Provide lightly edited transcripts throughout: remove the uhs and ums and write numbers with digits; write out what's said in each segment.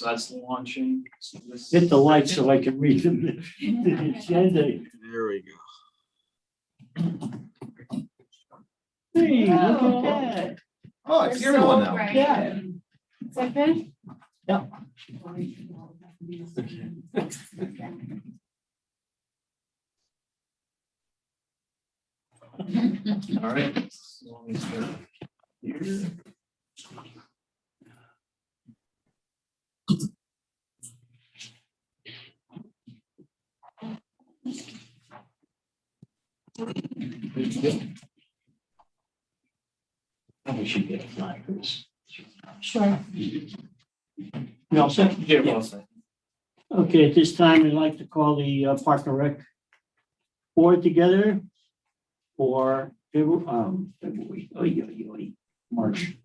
that's launching. So this Hit the light so I can read the agenda. There we go. Hey, look at that. Oh, it's the other one now. Right. Yeah. Is that good? Yeah. All right. As long as they're here. We should get a flag for this. Sure. You all set? Yeah, well said. Okay, at this time, I'd like to call the Park and Rec board together for February, March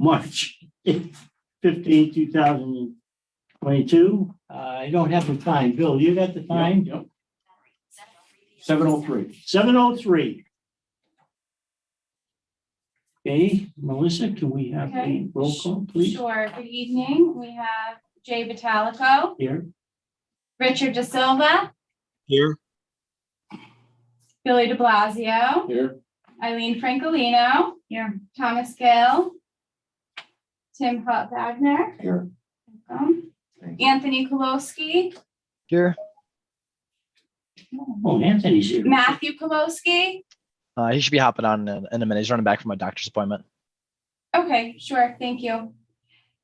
15, 2022. I don't have the time. Bill, you got the time? Yep. 7:03. 7:03. Okay, Melissa, can we have Okay. a roll call, please? Sure. Good evening. We have Jay Vitalico, Here. Richard De Silva, Here. Billy De Blasio, Here. Eileen Francolino. Here. Thomas Gale. Tim Hutt Wagner. Here. Anthony Kolowski, Here. Oh, Anthony's here. Matthew Kolowski. He should be hopping on in a minute. He's running back from a doctor's appointment. Okay, sure. Thank you.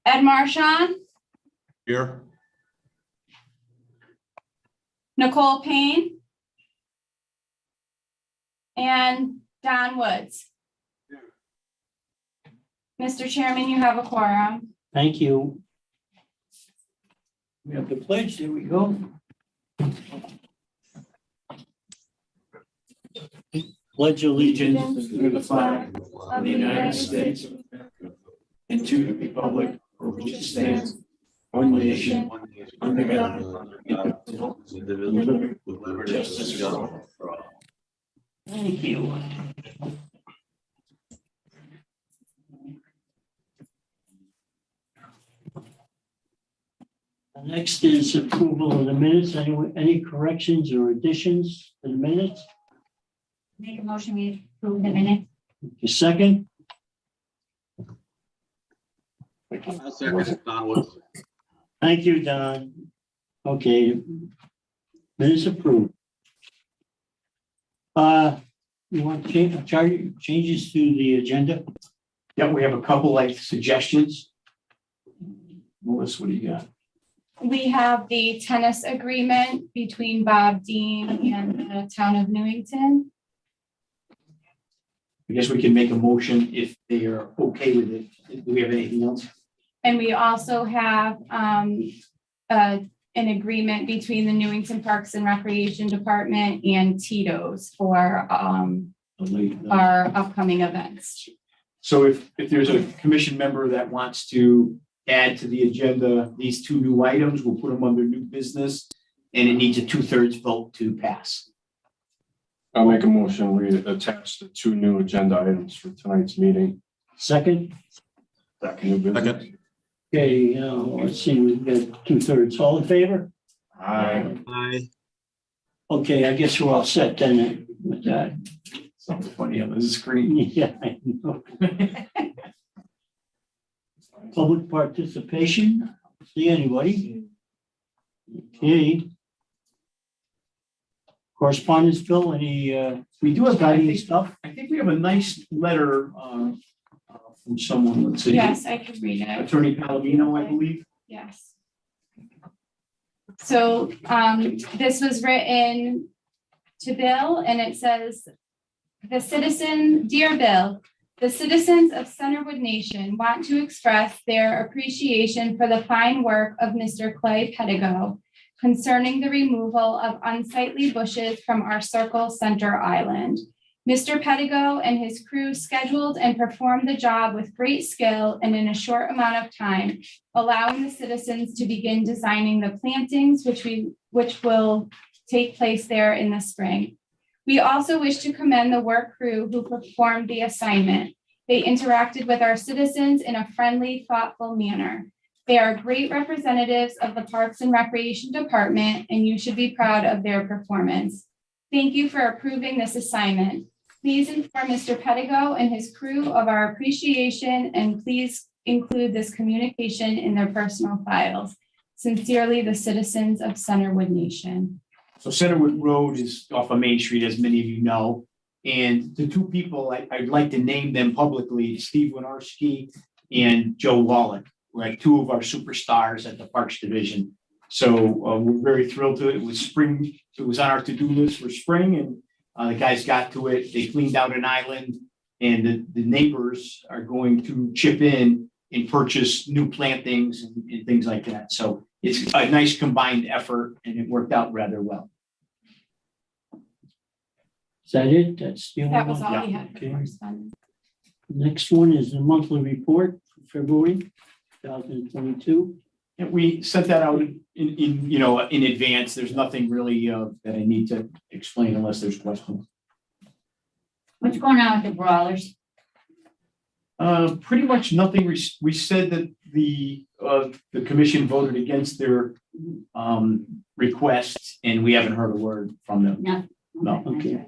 Ed Marchand, Here. Nicole Payne, and Don Woods. Mr. Chairman, you have a quorum. Thank you. We have the pledge. There we go. Pledge allegiance To the flag of the United States of America and to the republic for which it stands, one nation, under God, indivisible, with justice for all. Thank you. Next is approval of the minutes. Any corrections or additions to the minutes? Make a motion, we approve the minute. A second? I'll second Don Woods. Thank you, Don. Okay. Minutes approved. You want changes to the agenda? Yeah, we have a couple like suggestions. Melissa, what do you got? We have the tennis agreement between Bob Dean and the town of Newington. I guess we can make a motion if they are okay with it. Do we have anything else? And we also have an agreement between the Newington Parks and Recreation Department and Tito's for our upcoming events. So if there's a commission member that wants to add to the agenda these two new items, we'll put them under new business, and it needs a 2/3 vote to pass. I'll make a motion, we attach the two new agenda items for tonight's meeting. Second? New business. Second. Okay, let's see, we've got 2/3. All in favor? Aye. Aye. Okay, I guess we're all set then with that. Something funny on the screen. Yeah, I know. Public participation, see anybody? Okay. Correspondence, Phil, any, We do have, any stuff? I think we have a nice letter from someone, let's see. Yes, I can read it. Attorney Palomino, I believe. Yes. So this was written to Bill, and it says, Dear Bill, the citizens of Centerwood Nation want to express their appreciation for the fine work of Mr. Clay Pedigo concerning the removal of unsightly bushes from our Circle Center Island. Mr. Pedigo and his crew scheduled and performed the job with great skill and in a short amount of time, allowing the citizens to begin designing the plantings which will take place there in the spring. We also wish to commend the work crew who performed the assignment. They interacted with our citizens in a friendly, thoughtful manner. They are great representatives of the Parks and Recreation Department, and you should be proud of their performance. Thank you for approving this assignment. Please inform Mr. Pedigo and his crew of our appreciation, and please include this communication in their personal files. Sincerely, the citizens of Centerwood Nation. So Centerwood Road is off of Main Street, as many of you know. And the two people, I'd like to name them publicly, Steve Winarski and Joe Wallach, like two of our superstars at the Parks Division. So we're very thrilled to it. It was spring. It was on our to-do list for spring, and the guys got to it. They cleaned out an island, and the neighbors are going to chip in and purchase new plantings and things like that. So it's a nice combined effort, and it worked out rather well. Is that it? That's the only That was one? all we had for Okay. correspondence. Next one is the monthly report for February 2022. And we sent that out in advance. There's nothing really that I need to explain unless there's questions. What's going on with the brawlers? Pretty much nothing. We said that the commission voted against their request, and we haven't heard a word from them. No. No. Okay.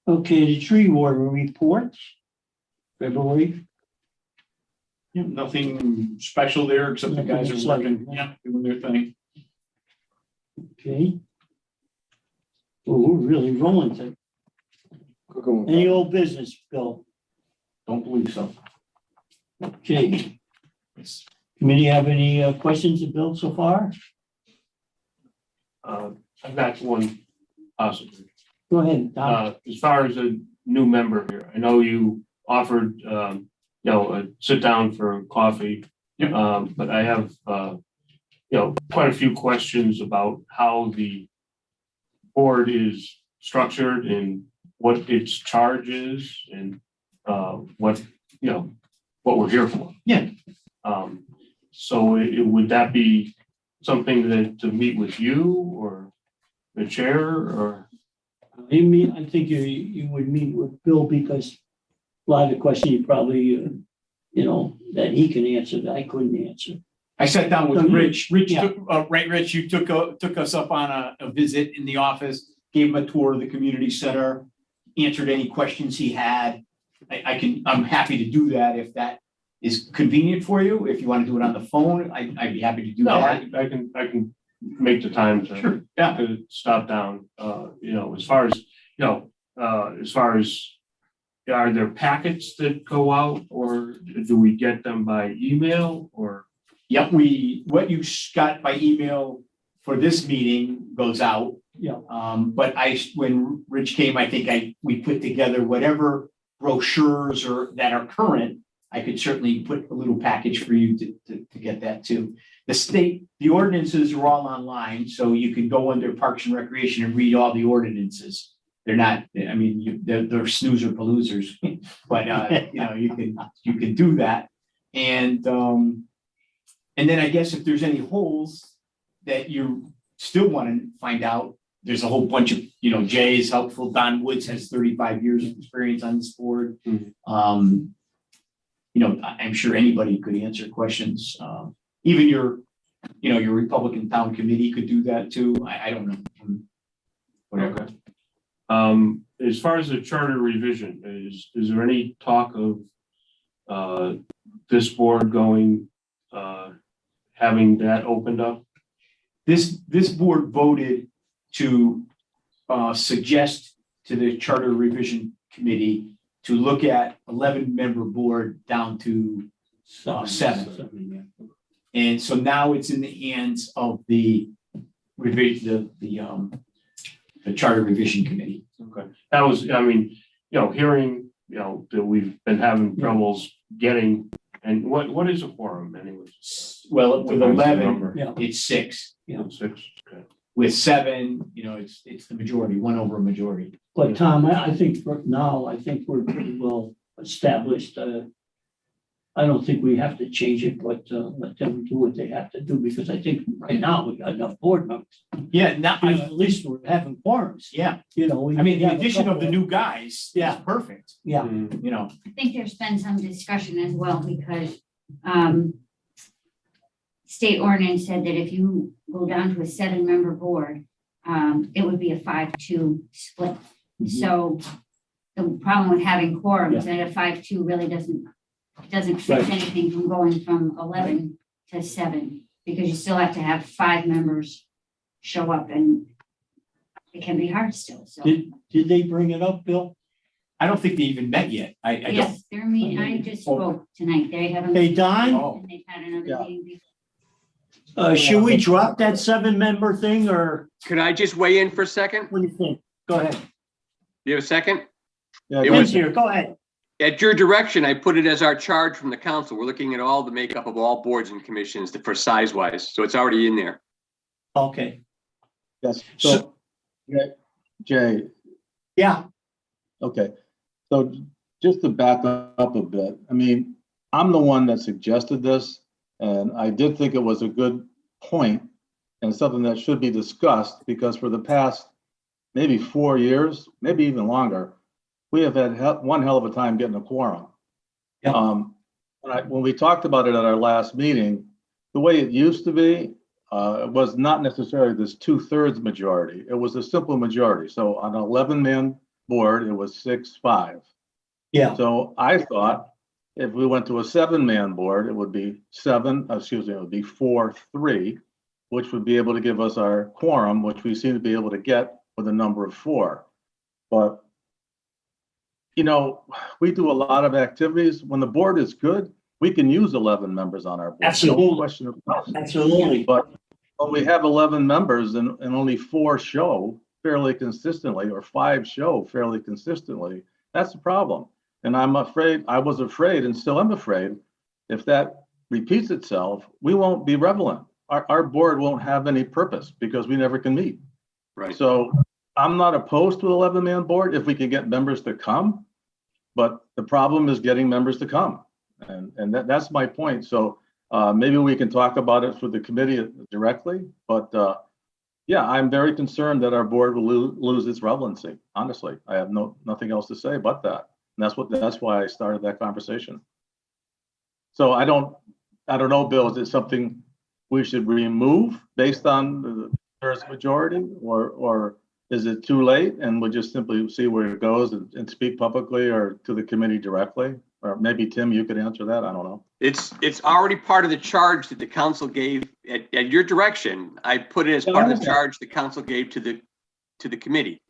Okay, the tree warden report, February. Yeah, nothing special there except the guys are working, doing their thing. Okay. Well, we're really rolling today. Any old business, Bill? Don't believe so. Okay. Committee have any questions of Bill so far? I've got one possibly. Go ahead, Don. As far as a new member here, I know you offered, a sit down for coffee. Yep. But I have, quite a few questions about how the board is structured and what its charge is and, what we're here for. Yeah. So would that be something that to meet with you or the chair or? I think you would meet with Bill because a lot of the questions you probably, that he can answer that I couldn't answer. I sat down with Rich. Rich, Yeah. right, Rich, you took us up on a visit in the office, gave him a tour of the community center, answered any questions he had. I'm happy to do that if that is convenient for you. If you want to do it on the phone, I'd be happy to do No, that. I can make the time to. Sure, yeah. To stop down, as far as, are there packets that go out or do we get them by email or? Yep, what you got by email for this meeting goes out. Yeah. But when Rich came, I think we put together whatever brochures that are current. I could certainly put a little package for you to get that too. The ordinances are all online, so you can go under Parks and Recreation and read all the ordinances. They're not, they're snoozer paloozers, but you can do that. And then I guess if there's any holes that you still want to find out, there's a whole bunch of, Jay is helpful. Don Woods has 35 years of experience on this board. Mhm. I'm sure anybody could answer questions. Even your Republican town committee could do that too. I don't know. Whatever. Okay. As far as the charter revision, is there any talk of this board going, having that opened up? This board voted to suggest to the Charter Revision Committee to look at 11-member board down to 7. And so now it's in the hands of the revision, the Charter Revision Committee. Okay, that was, hearing, that we've been having troubles getting, and what is a quorum anyways? Well, with 11, Yeah. it's 6. Yeah. 6, okay. With 7, it's the majority, 1 over a majority. But Tom, I think we're pretty well established. I don't think we have to change it, but let them do what they have to do, because I think right now we got enough board members. Yeah, now, At least we're having quorums, yeah, you know. I mean, the have a addition of couple the new guys Yeah. is perfect, Yeah, you know. I think there's been some discussion as well because state ordinance said that if you go down to a 7-member board, it would be a 5-2 split. So the problem with having quorums, that a 5-2 really doesn't fix Right. anything from going from 11 to 7, because you still have to have 5 members show up, and it can be hard still, so. did they bring it up, Bill? I don't think they even met yet. I don't. Yes, they're meeting, I just spoke tonight, they haven't. Hey, Don, Oh. And they've had another Yeah. meeting before. should we drop that 7-member thing, or Could I just weigh in for a second? what do you think? Go ahead. You have a second? Yeah, It go was- ahead. Here, go ahead. At your direction, I put it as our charge from the council. We're looking at all the makeup of all boards and commissions for size wise, so it's already in there. Okay, Yes, so, Jay, yeah, okay, so just to back up a bit, I mean, I'm the one that suggested this, and I did think it was a good point and something that should be discussed, because for the past maybe 4 years, maybe even longer, we have had one hell of a time getting a quorum. Yeah. When we talked about it at our last meeting, the way it used to be, it was not necessarily this 2/3 majority. It was a simple majority. So on an 11-man board, it was 6-5. yeah, So I thought if we went to a 7-man board, it would be 4-3, which would be able to give us our quorum, which we seem to be able to get with a number of 4. But, you know, we do a lot of activities. When the board is good, we can use 11 members on our board. Absolutely. No question of it. absolutely. But when we have 11 members and only 4 show fairly consistently, or 5 show fairly consistently, that's a problem. And I was afraid and still am afraid, if that repeats itself, we won't be relevant. Our board won't have any purpose because we never can meet. Right. So I'm not opposed to an 11-man board if we can get members to come, but the problem is getting members to come. And that's my point. So maybe we can talk about it for the committee directly, but yeah, I'm very concerned that our board will lose its relevancy. Honestly, I have nothing else to say but that. And that's why I started that conversation. So I don't know, Bill, is it something we should remove based on the first majority, or is it too late and we'll just simply see where it goes and speak publicly or to the committee directly? Or maybe Tim, you could answer that. I don't know. It's already part of the charge that the council gave at your direction. I put it as part of the charge the council gave to the committee.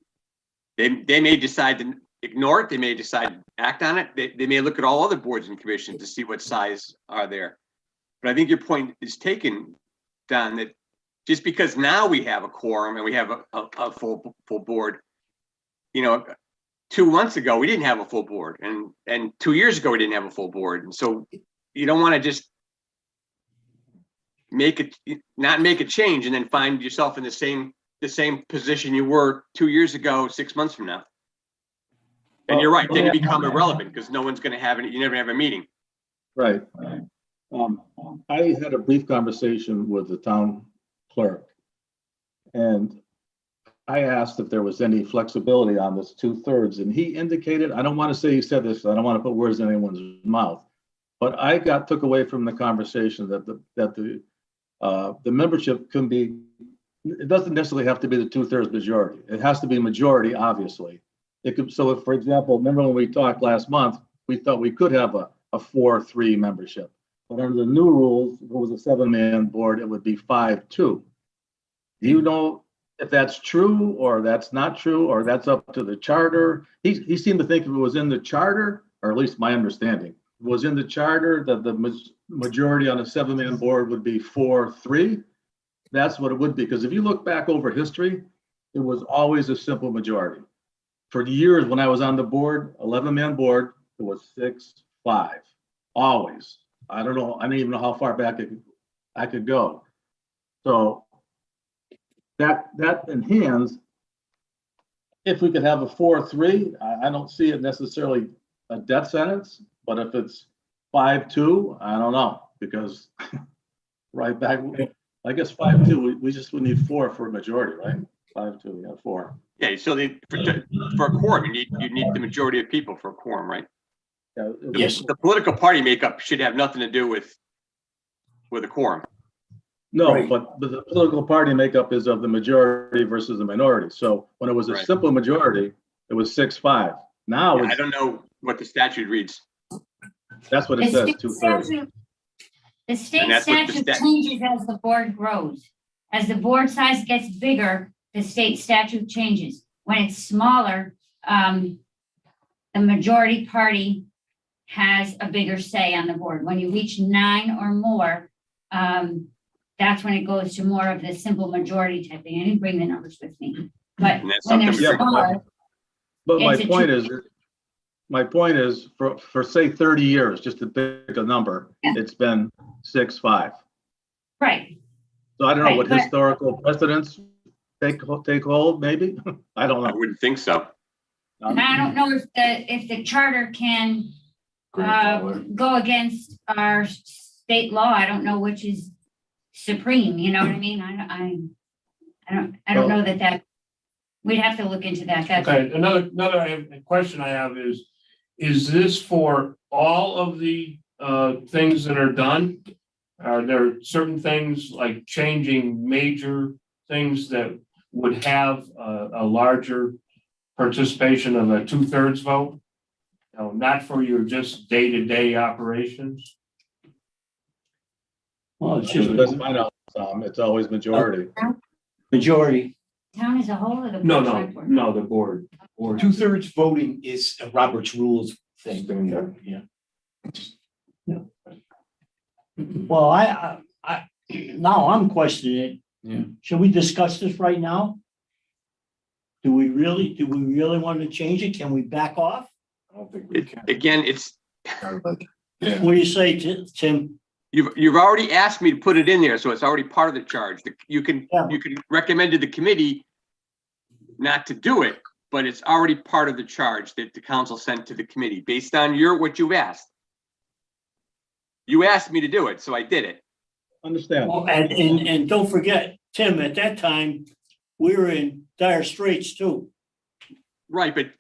They may decide to ignore it. They may decide to act on it. They may look at all other boards and commissions to see what size are there. But I think your point is taken, Don, that just because now we have a quorum and we have a full board, you know, 2 months ago, we didn't have a full board, and 2 years ago, we didn't have a full board. And so you don't want to just not make a change and then find yourself in the same position you were 2 years ago, 6 months from now. And you're right, then you become irrelevant because no one's going to have it. You never have a meeting. Right. I had a brief conversation with the town clerk, and I asked if there was any flexibility on this 2/3, and he indicated, I don't want to say he said this, I don't want to put words in anyone's mouth, but I took away from the conversation that the membership can be, it doesn't necessarily have to be the 2/3 majority. It has to be majority, obviously. It could, so if, for example, remember when we talked last month, we thought we could have a 4-3 membership. But under the new rules, if it was a 7-man board, it would be 5-2. Do you know if that's true or that's not true, or that's up to the charter? He seemed to think if it was in the charter, or at least my understanding, if it was in the charter that the majority on a 7-man board would be 4-3. That's what it would be. Because if you look back over history, it was always a simple majority. For years when I was on the board, 11-man board, it was 6-5, always. I don't know. I don't even know how far back I could go. So that enhances. If we could have a 4-3, I don't see it necessarily a death sentence. But if it's 5-2, I don't know, because right back, I guess 5-2, we just would need 4 for a majority, right? 5-2, yeah, 4. Yeah, so for a quorum, you need the majority of people for a quorum, right? Yeah, Yes. The political party makeup should have nothing to do with a quorum. No, Right. but the political party makeup is of the majority versus the minority. So when it was a Right. simple majority, it was 6-5. Now Yeah, I it's, don't know what the statute reads. that's what it The says, state 2/3. statute- The state And that's what the statute stat- changes as the board grows. As the board size gets bigger, the state statute changes. When it's smaller, the majority party has a bigger say on the board. When you reach 9 or more, that's when it goes to more of the simple majority type thing. I didn't bring the numbers with me. But And that's when they're something we- smaller, But my It's a point is, for say 30 years, just to pick a number, Yeah. it's been 6-5. right, So I don't know Right, what but- historical precedents take hold, maybe? I don't I know. wouldn't think so. and I don't know if the charter can go against our state law. I don't know which is supreme, you know what I mean? I don't know that we'd have to look into that. That's Okay, another question I have is this for all of the things that are done? Are there certain things like changing major things that would have a larger participation of a 2/3 vote? No, not for your just day-to-day operations? Well, it's just Let's find out, it's always majority. majority. town as a whole or the. No, select board? no, the board. Board. 2/3 voting is a Robert's rules thing. Yeah. Well, now I'm questioning it. Yeah. Should we discuss this right now? Do we really want to change it? Can we back off? I don't think we can. Again, it's, What do you say, Tim? you've already asked me to put it in there, so it's already part of the charge. You can Yeah. recommend to the committee not to do it, but it's already part of the charge that the council sent to the committee based on what you've asked. You asked me to do it, so I did it. Understand? Oh, and don't forget, Tim, at that time, we were in dire straits too. Right, but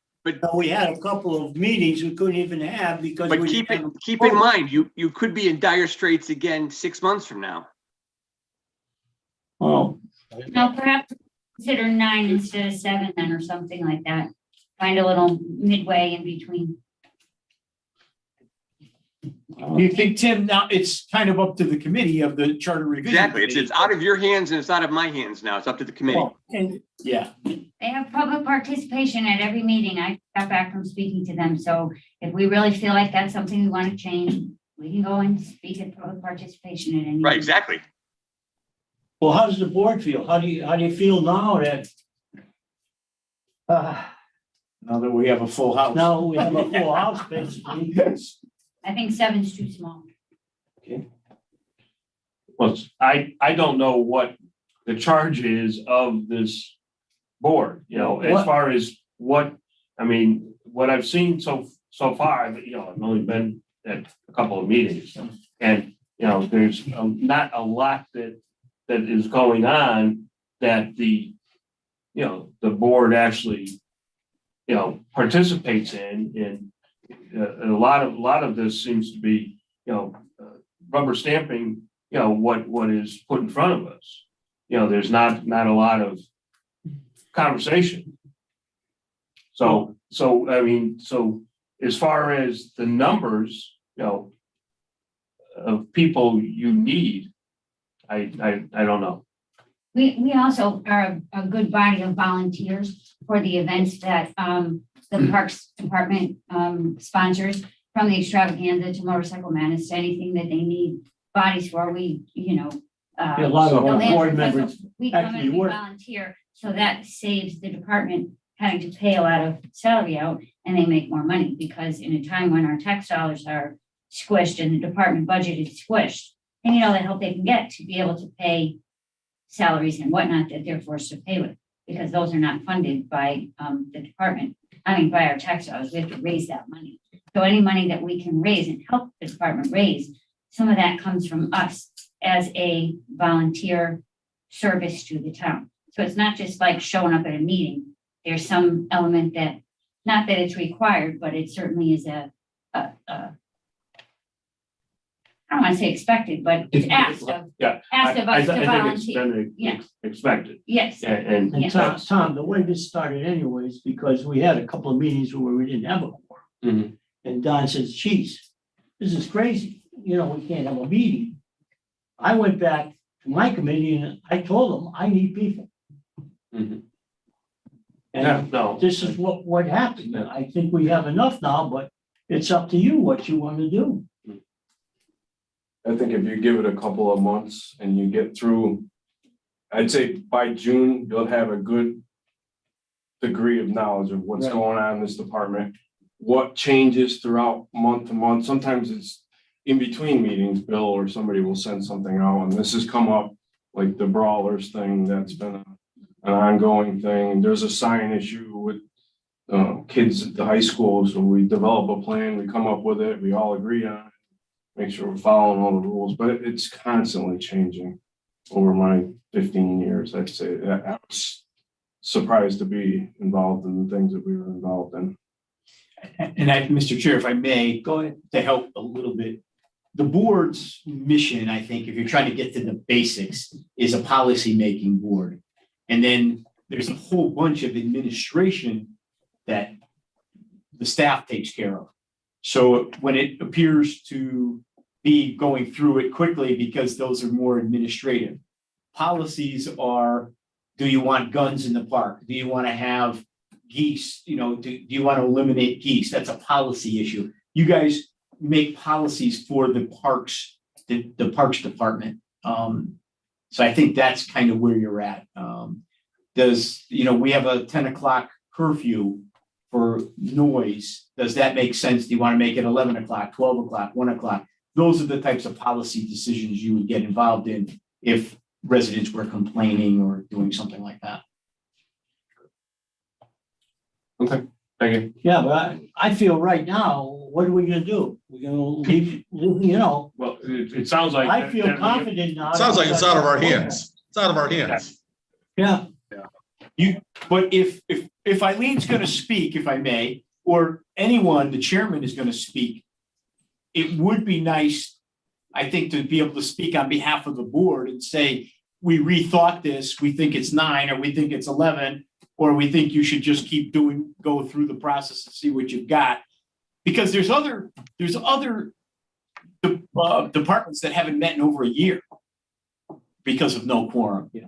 So we had a couple of meetings we couldn't even have because. we keep didn't have- keep in mind, you could be in dire straits again 6 months from now. Oh, No, perhaps consider 9 instead of 7 then, or something like that. Find a little midway in between. Do you think, Tim, now it's kind of up to the committee of the charter revision? Exactly. It's Committee. out of your hands and it's out of my hands now. It's up to the committee. well, and Yeah, They have public participation at every meeting. I got back from speaking to them. So if we really feel like that's something we want to change, we can go and speak at public participation at any. Right, exactly. well, how does the board feel? How do you feel now that, now that we have a full house. now we have a full house basically? I think 7's too small. Well, I don't know what the charge is of this board, you know, as What- far as what I've seen so far, I've only been at a couple of meetings. And, there's not a lot that is going on that the board actually, participates in. A lot of this seems to be, rubber stamping, what is put in front of us. There's not a lot of conversation. So as far as the numbers, of people you need, I don't know. We also are a good body of volunteers for the events that the Parks Department sponsors, from the Extravaganza to Motorcycle Madness, to anything that they need bodies for. We, A lot of the our Land board Festival, members we come actually and we work. volunteer, so that saves the department having to pay a lot of salary out, and they make more money, because in a time when our tax dollars are squished and the department budget is squished, and the help they can get to be able to pay salaries and whatnot that they're forced to pay with, because those are not funded by the department. By our tax dollars, we have to raise that money. So any money that we can raise and help the department raise, some of that comes from us as a volunteer service to the town. So it's not just like showing up at a meeting. There's some element that, not that it's required, but it certainly is I don't want to say expected, but it's asked of, Yeah. asked of us to I think it's volunteer. been Yeah. expected. Yes, And And Tom, the way this started anyways, because we had a couple of meetings where we didn't have a quorum. Mhm. And Don says, geez, this is crazy. You know, we can't have a meeting. I went back to my committee and I told them, I need people. Mhm. Yeah, And no. this is what happened. I think we have enough now, but it's up to you what you want to do. I think if you give it a couple of months and you get through, I'd say by June, you'll have a good degree of knowledge of what's Right. going on in this department, what changes throughout month to month. Sometimes it's in between meetings, Bill or somebody will send something out, and this has come up, like the brawlers thing, that's been an ongoing thing. There's a sign issue with kids at the high school, so we develop a plan, we come up with it, we all agree on it. Make sure we're following all the rules, but it's constantly changing over my 15 years. I'd say I was surprised to be involved in the things that we were involved in. And Mr. Chair, if I may, Go ahead. to help a little bit. The board's mission, I think, if you're trying to get to the basics, is a policy-making board. And then there's a whole bunch of administration that the staff takes care of. So when it appears to be going through it quickly, because those are more administrative. Policies are, do you want guns in the park? Do you want to have geese? You know, do you want to eliminate geese? That's a policy issue. You guys make policies for the parks, the parks department. So I think that's kind of where you're at. We have a 10 o'clock curfew for noise. Does that make sense? Do you want to make it 11 o'clock, 12 o'clock, 1 o'clock? Those are the types of policy decisions you would get involved in if residents were complaining or doing something like that. Okay, thank you. Yeah, but I feel right now, what are we gonna do? We're gonna leave, you know, Well, it sounds like. I feel confident now. Sounds like it's out of our hands. It's out of our hands. Yeah, But if Eileen's going to speak, if I may, or anyone, the chairman is going to speak, it would be nice, I think, to be able to speak on behalf of the board and say, we rethought this, we think it's 9, or we think it's 11, or we think you should just keep go through the process and see what you've got. Because there's other departments that haven't met in over a year because of no quorum. Yeah.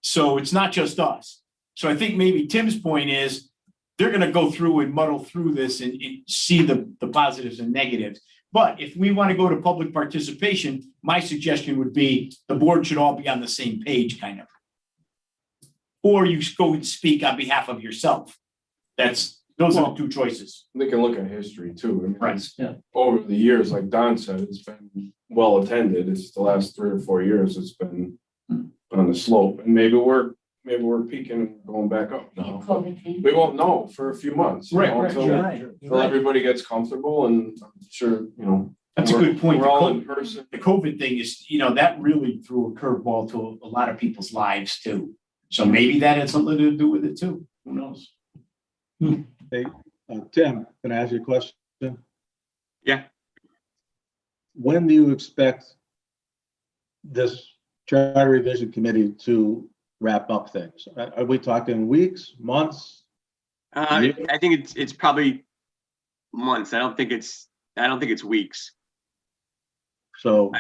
So it's not just us. So I think maybe Tim's point is they're going to go through and muddle through this and see the positives and negatives. But if we want to go to public participation, my suggestion would be the board should all be on the same page, kind of. Or you go and speak on behalf of yourself. Those are the two choices. They can look at history too. I mean, Right. it's- Yeah. Over the years, like Don said, it's been well attended. It's the last 3 or 4 years, it's been on the slope. And maybe we're peaking and going back up now. COVID thing. We won't know for a few months. you know, until- right. Until everybody gets comfortable, and I'm sure, That's a good point. We're all in person. The COVID thing is, that really threw a curveball to a lot of people's lives too. So maybe that had something to do with it too. Who knows? Tim, can I ask you a question? Yeah. When do you expect this charter revision committee to wrap up things? Are we talking weeks, months? I think it's probably months. I don't think it's weeks. So.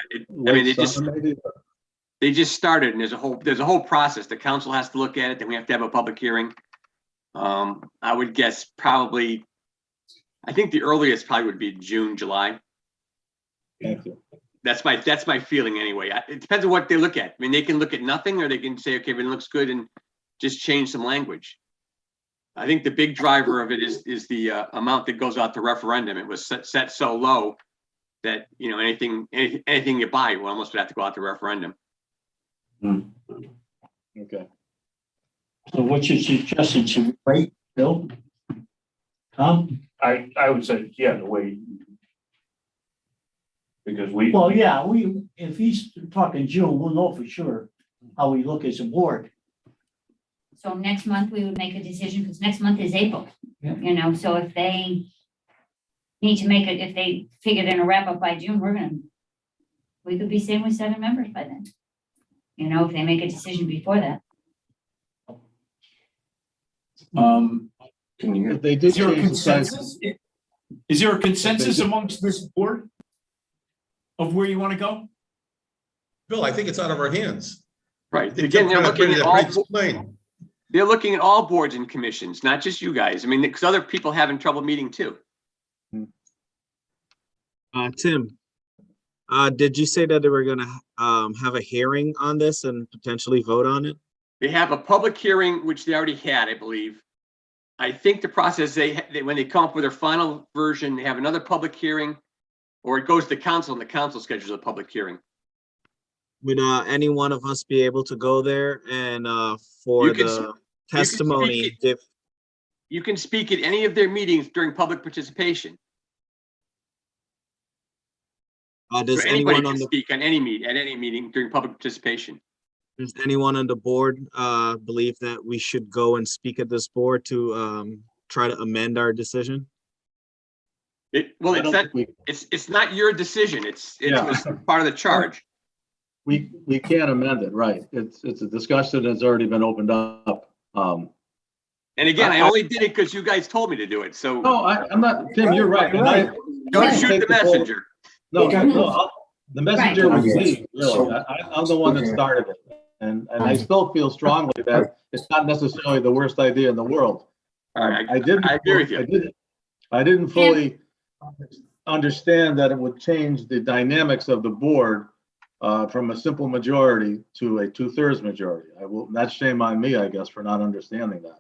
They just started, and there's a whole process. The council has to look at it, then we have to have a public hearing. I would guess probably, I think the earliest probably would be June, July. Thank you. That's my feeling anyway. It depends on what they look at. I mean, they can look at nothing, or they can say, okay, everything looks good, and just change some language. I think the big driver of it is the amount that goes out to referendum. It was set so low that, anything you buy will almost have to go out to referendum. Okay. So what's your suggestion? Should we wait, Bill? Tom? I would say, yeah, to wait. Because Well, yeah, if he's talking June, we'll know for sure how we look as a board. So next month we would make a decision, because next month is April. Yeah. You know, so if they need to make it, if they figure they're gonna wrap up by June, we could be sitting with 7 members by then. You know, if they make a decision before that. Can you? If they did Is there a change the size, consensus? Is there a consensus amongst this board of where you want to go? Bill, I think it's out of our hands. Right. I think Again, Bill they're kinda put looking it at all, pretty plain. they're looking at all boards and commissions, not just you guys. I mean, because other people having trouble meeting too. Tim, did you say that they were gonna have a hearing on this and potentially vote on it? They have a public hearing, which they already had, I believe. I think the process, when they come up with their final version, they have another public hearing, or it goes to council and the council schedules a public hearing. Would any one of us be able to go there and for You can the speak testimony it. give? You can speak at any of their meetings during public participation. Does Or anybody anyone on can the speak on any meeting during public participation. does anyone on the board believe that we should go and speak at this board to try to amend our decision? Well, I it's don't not, think it's not your decision. It's Yeah. part of the charge. we can't amend it, right? It's a discussion that's already been opened up. And again, I only did it because you guys told me to do it. So No, I'm not, Tim, you're right. And I- don't I shoot take the the ball- messenger. No, the messenger was Right. me, really. I'm the one that started it. And I still feel strongly that it's not necessarily the worst idea in the world. All right, I didn't. I agree with you. I didn't fully understand that it would change the dynamics of the board from a simple majority to a 2/3 majority. That's shame on me, I guess, for not understanding that.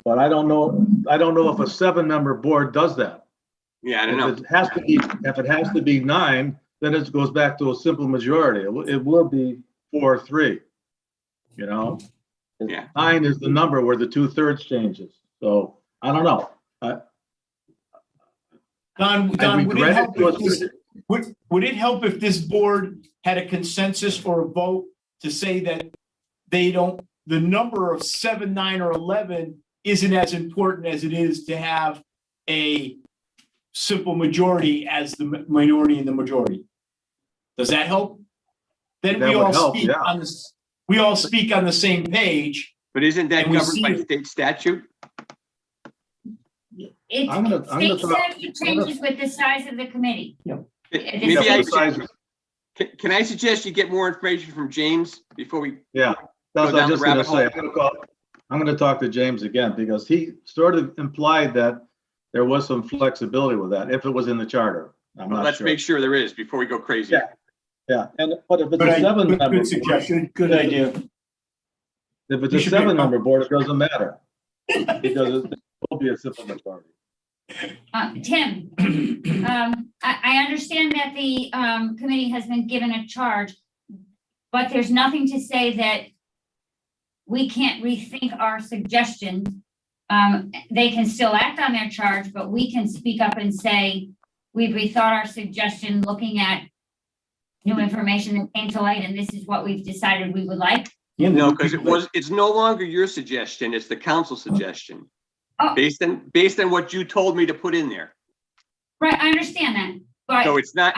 But I don't know if a 7-member board does that. Yeah, I don't know. If it has to be 9, then it goes back to a simple majority. It will be 4-3, you know? Yeah. 9 is the number where the 2/3 changes. So I don't know. Don, would it regret help it if this, would it help if this board had a consensus or a vote to say that the number of 7, 9, or 11 isn't as important as it is to have a simple majority as the minority and the majority? Does that help? Then That we would all help, speak yeah. on this, we all speak on the same page. But isn't that And we governed see by it. state statute? I'm gonna State talk- statute changes with the size of the committee. Maybe can I suggest you get more information from James before we? Yeah, that's Go what down I'm the just gonna rabbit say. I'm gonna talk to James again because he sort of implied that there was some flexibility with that, if it was in the charter. I'm not Let's sure. make sure there is before we go crazy. Yeah. Yeah, but if it's a 7-member. Good suggestion, good idea. If it's You a should be- 7-member board, it doesn't matter. Because it will be a simple majority. Tim, I understand that the committee has been given a charge, but there's nothing to say that we can't rethink our suggestions. They can still act on their charge, but we can speak up and say, we've rethought our suggestion, looking at new information that came to light, and this is what we've decided we would like. No, because it's no longer your suggestion, it's the council suggestion. Oh. Based on what you told me to put in there. Right, I understand that, but. So it's not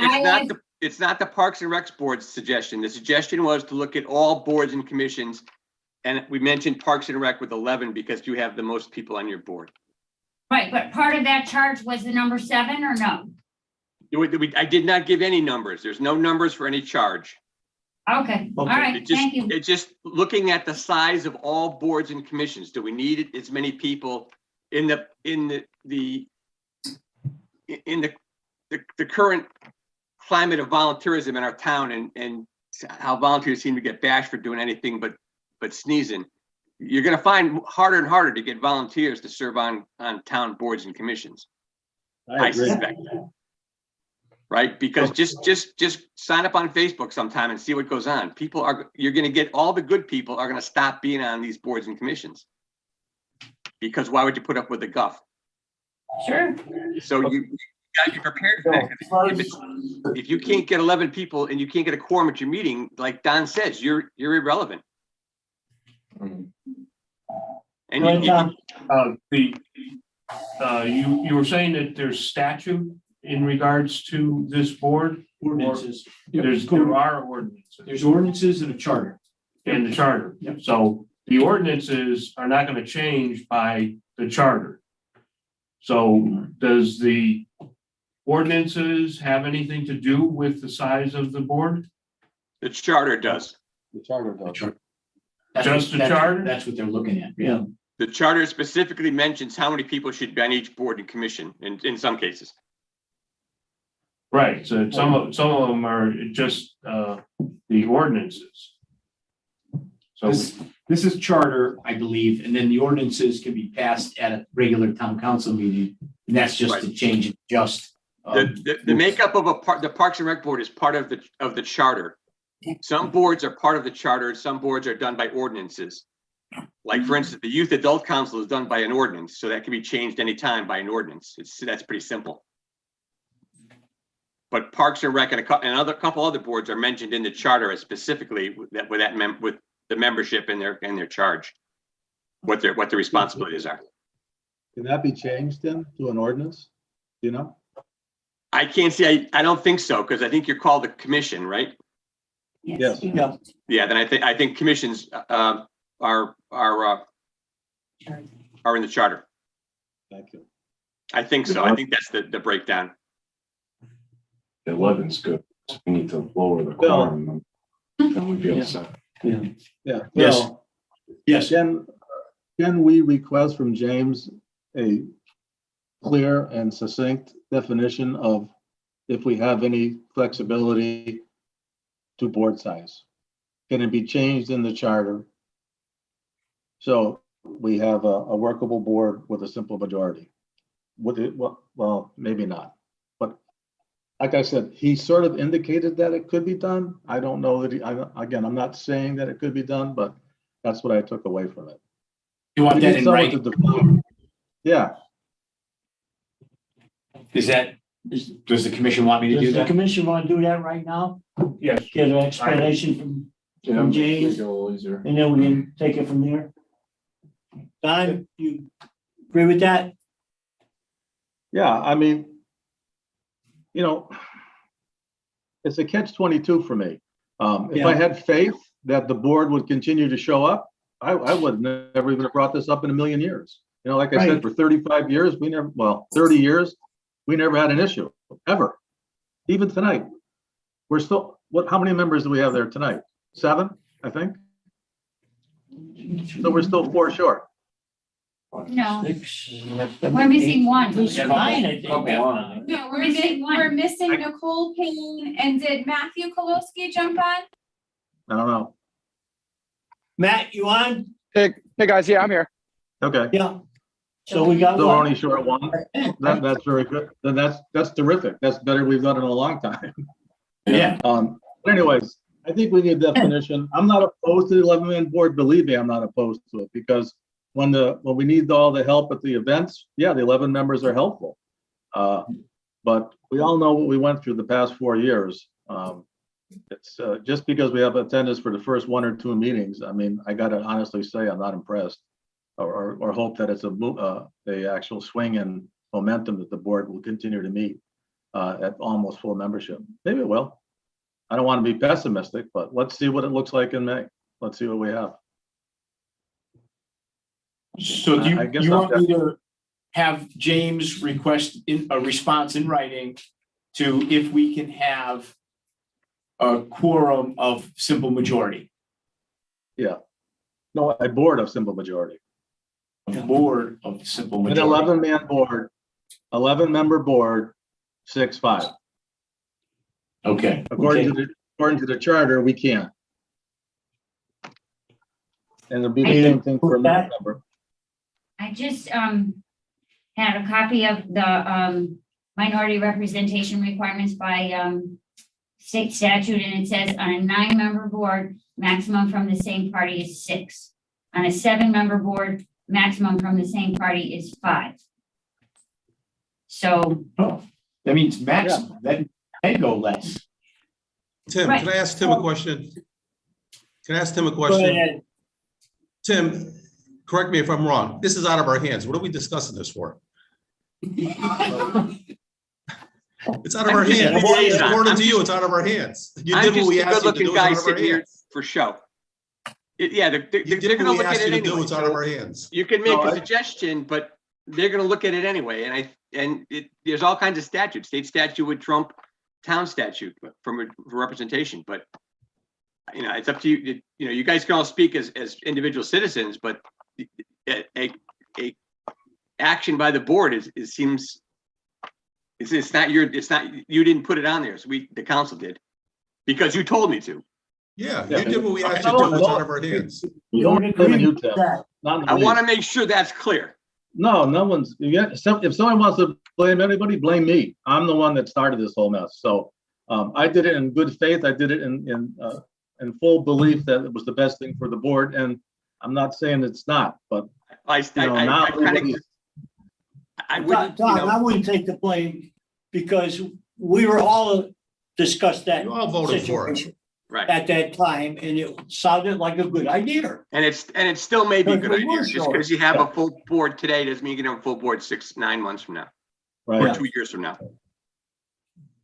the Parks and Recs Board's suggestion. The suggestion was to look at all boards and commissions. And we mentioned Parks and Rec with 11 because you have the most people on your board. Right, but part of that charge was the number 7 or no? I did not give any numbers. There's no numbers for any charge. Okay, all right, thank you. It's just looking at the size of all boards and commissions. Do we need as many people in the current climate of volunteerism in our town and how volunteers seem to get bashed for doing anything but sneezing? You're going to find harder and harder to get volunteers to serve on town boards and commissions. I agree. suspect. Right? Because just sign up on Facebook sometime and see what goes on. You're going to get all the good people are going to stop being on these boards and commissions. Because why would you put up with the guff? Sure. So you gotta be prepared for that. 'Cause if you can't get 11 people and you can't get a quorum at your meeting, like Don says, you're irrelevant. And Go ahead, Tom. You were saying that there's statute in regards to this board? Ordinances. There are ordinances There's ordinances and a charter. in the charter. Yep. So the ordinances are not gonna change by the charter. So does the ordinances have anything to do with the size of the board? the charter does. The charter does. Just the charter? That's what they're looking at. Yeah. The charter specifically mentions how many people should be on each board and commission in some cases. Right, so some of them are just the ordinances. So, This is charter, I believe, and then the ordinances can be passed at a regular town council meeting. And that's just to change and adjust. The makeup of the Parks and Rec Board is part of the charter. Some boards are part of the charter, some boards are done by ordinances. Like, for instance, the Youth Adult Council is done by an ordinance, so that can be changed anytime by an ordinance. That's pretty simple. But Parks and Rec and a couple other boards are mentioned in the charter as specifically with the membership and their charge, what their responsibilities are. Can that be changed then to an ordinance? Do you know? I can't see, I don't think so, because I think you're called the commission, right? Yes. Yeah. Yeah, then I think commissions are in the charter. Thank you. I think so. I think that's the breakdown. 11's good. We need to lower the quorum. Then we'd be all set. Yeah. Yes. Bill, Yes. Can we request from James a clear and succinct definition of if we have any flexibility to board size? Can it be changed in the charter? So we have a workable board with a simple majority. Would it, well, maybe not. But like I said, he sort of indicated that it could be done. I don't know that I'm not saying that it could be done, but that's what I took away from it. You want that in writing? Yeah. Does the commission want me to do Does the that? commission want to do that right now? yes, Get an explanation from James, Make it a little easier. and then we can take it from there. Don, you agree with that? Yeah, I mean, it's a catch-22 for me. If I had faith that the board would continue to show up, I would never even have brought this up in a million years. Like I said, for 35 years, 30 years, we never had an issue, ever. Even tonight. We're still, how many members do we have there tonight? 7, I think? So we're still 4 short. No, 6, we're missing one. It's fine, I think. No, we're missing Nicole Payne, and did Matthew Kolowski jump on? I don't know. Matt, you on? Hey guys, yeah, I'm here. Okay. Yeah. So we got So we're one. only short 1. That's very good. Then that's terrific. That's better we've done in a long time. Yeah. But anyways, I think we need a definition. I'm not opposed to the 11-man board. Believe me, I'm not opposed to it, because when we need all the help at the events, yeah, the 11 members are helpful. But we all know what we went through the past 4 years. It's just because we have attendance for the first 1 or 2 meetings. I mean, I got to honestly say I'm not impressed, or hope that it's a actual swing in momentum that the board will continue to meet at almost full membership. Maybe it will. I don't want to be pessimistic, but let's see what it looks like in May. Let's see what we have. So do I guess you I'll want me to have James request a response in writing to if we can have a quorum of simple majority? Yeah. No, a board of simple majority. A board of simple An majority. 11-man board, 11-member board, 6-5. Okay. According to the charter, we can't. And it'll be the same thing for a member. I just had a copy of the minority representation requirements by state statute, and it says on a 9-member board, maximum from the same party is 6. On a 7-member board, maximum from the same party is 5. So, That means maximum, that can go less. Tim, Right. can I ask Tim a question? Can I ask Tim a Go question? ahead. Tim, correct me if I'm wrong. This is out of our hands. What are we discussing this for? It's out of I'm our just a hands. liaison. According I'm to you, just- it's out of our hands. You I'm did what just we a asked you to do. good-looking It's out guy of our sitting here hands. for show. Yeah, they're You did gonna what we look at asked it you to do. anyway. It's out of So our hands. you can make No, a I- suggestion, but they're gonna look at it anyway. There's all kinds of statutes. State statute would trump town statute for representation, but it's up to you. You guys can all speak as individual citizens, but a action by the board seems it's not you didn't put it on there. So the council did because you told me to. Yeah, Yeah. you did what we asked you to do. It's out of our hands. No one Don't blaming agree you, with Tim. that. Not I me. want to make sure that's clear. No, no one's, if someone wants to blame anybody, blame me. I'm the one that started this whole mess. So I did it in good faith. I did it in full belief that it was the best thing for the board. And I'm not saying it's not, but now everybody's. I wouldn't, Tom, I wouldn't take the blame because we were all discussed that You all voted for it. situation right. at that time, and it sounded like a good idea. And it still may be a good But we were idea. Just sure. because you have a full board today doesn't mean you can have a full board 9 months from now or Right. 2 years from now.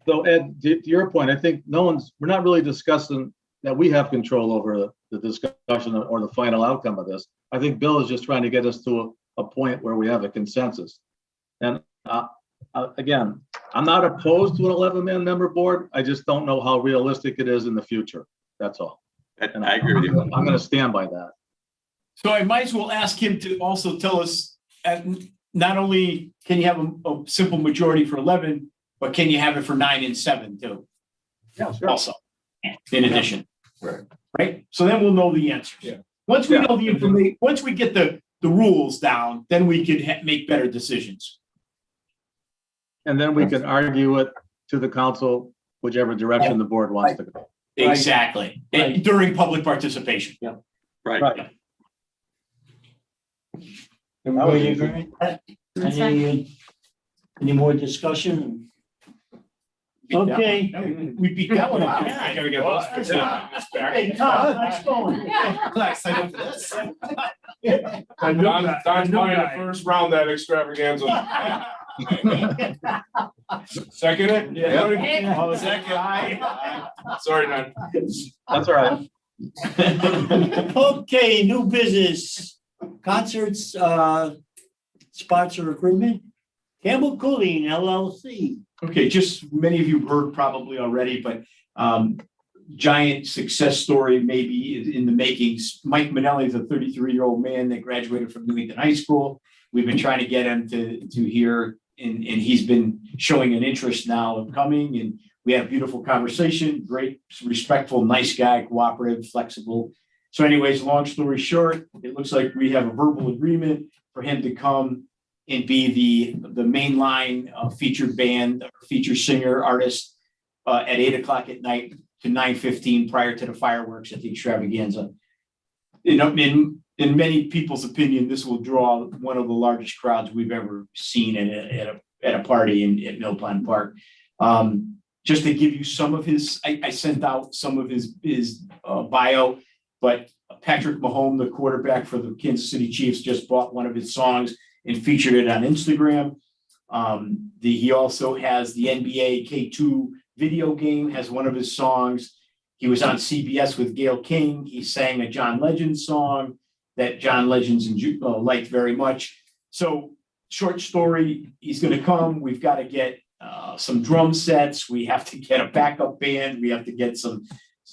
So Ed, to your point, I think we're not really discussing that we have control over the discussion or the final outcome of this. I think Bill is just trying to get us to a point where we have a consensus. And again, I'm not opposed to an 11-man member board. I just don't know how realistic it is in the future. That's all. And I agree with you. I'm going to stand by that. So I might as well ask him to also tell us, not only can you have a simple majority for 11, but can you have it for 9 and 7 too? Yeah, sure. Also, in addition. Right. Right? So then we'll know the answers. Yeah. Once we Yeah. know the information, once we get the rules down, then we can make better decisions. And then we can argue it to the council, whichever direction the board wants to go. Exactly. And during public participation. Right. Right. Everybody agree with that? Any more discussion? Okay. We beat that one out. Yeah. I gotta get lost. Hey, Tom, nice going. Nice, I know this. I'm Don's buying the first round at Extravaganza. Second it? Yeah. Oh, second. Aye. Sorry, Don. That's all right. Okay, new business, concerts, sponsor agreement, Campbell Cooling LLC. Okay, just many of you heard probably already, but giant success story maybe in the makings. Mike Manelli is a 33-year-old man that graduated from Newington High School. We've been trying to get him to here, and he's been showing an interest now of coming, and we had a beautiful conversation. Great, respectful, nice guy, cooperative, flexible. So anyways, long story short, it looks like we have a verbal agreement for him to come and be the mainline featured band, featured singer, artist at 8 o'clock at night to 9:15 prior to the fireworks at the Extravaganza. In many people's opinion, this will draw one of the largest crowds we've ever seen at a party at Mill Pond Park. Just to give you some of his, I sent out some of his bio, but Patrick Mahomes, the quarterback for the Kansas City Chiefs, just bought one of his songs and featured it on Instagram. He also has the NBA K2 video game, has one of his songs. He was on CBS with Gayle King. He sang a John Legend song that John Legends liked very much. So short story, he's going to come. We've got to get some drum sets. We have to get a backup band. We have to get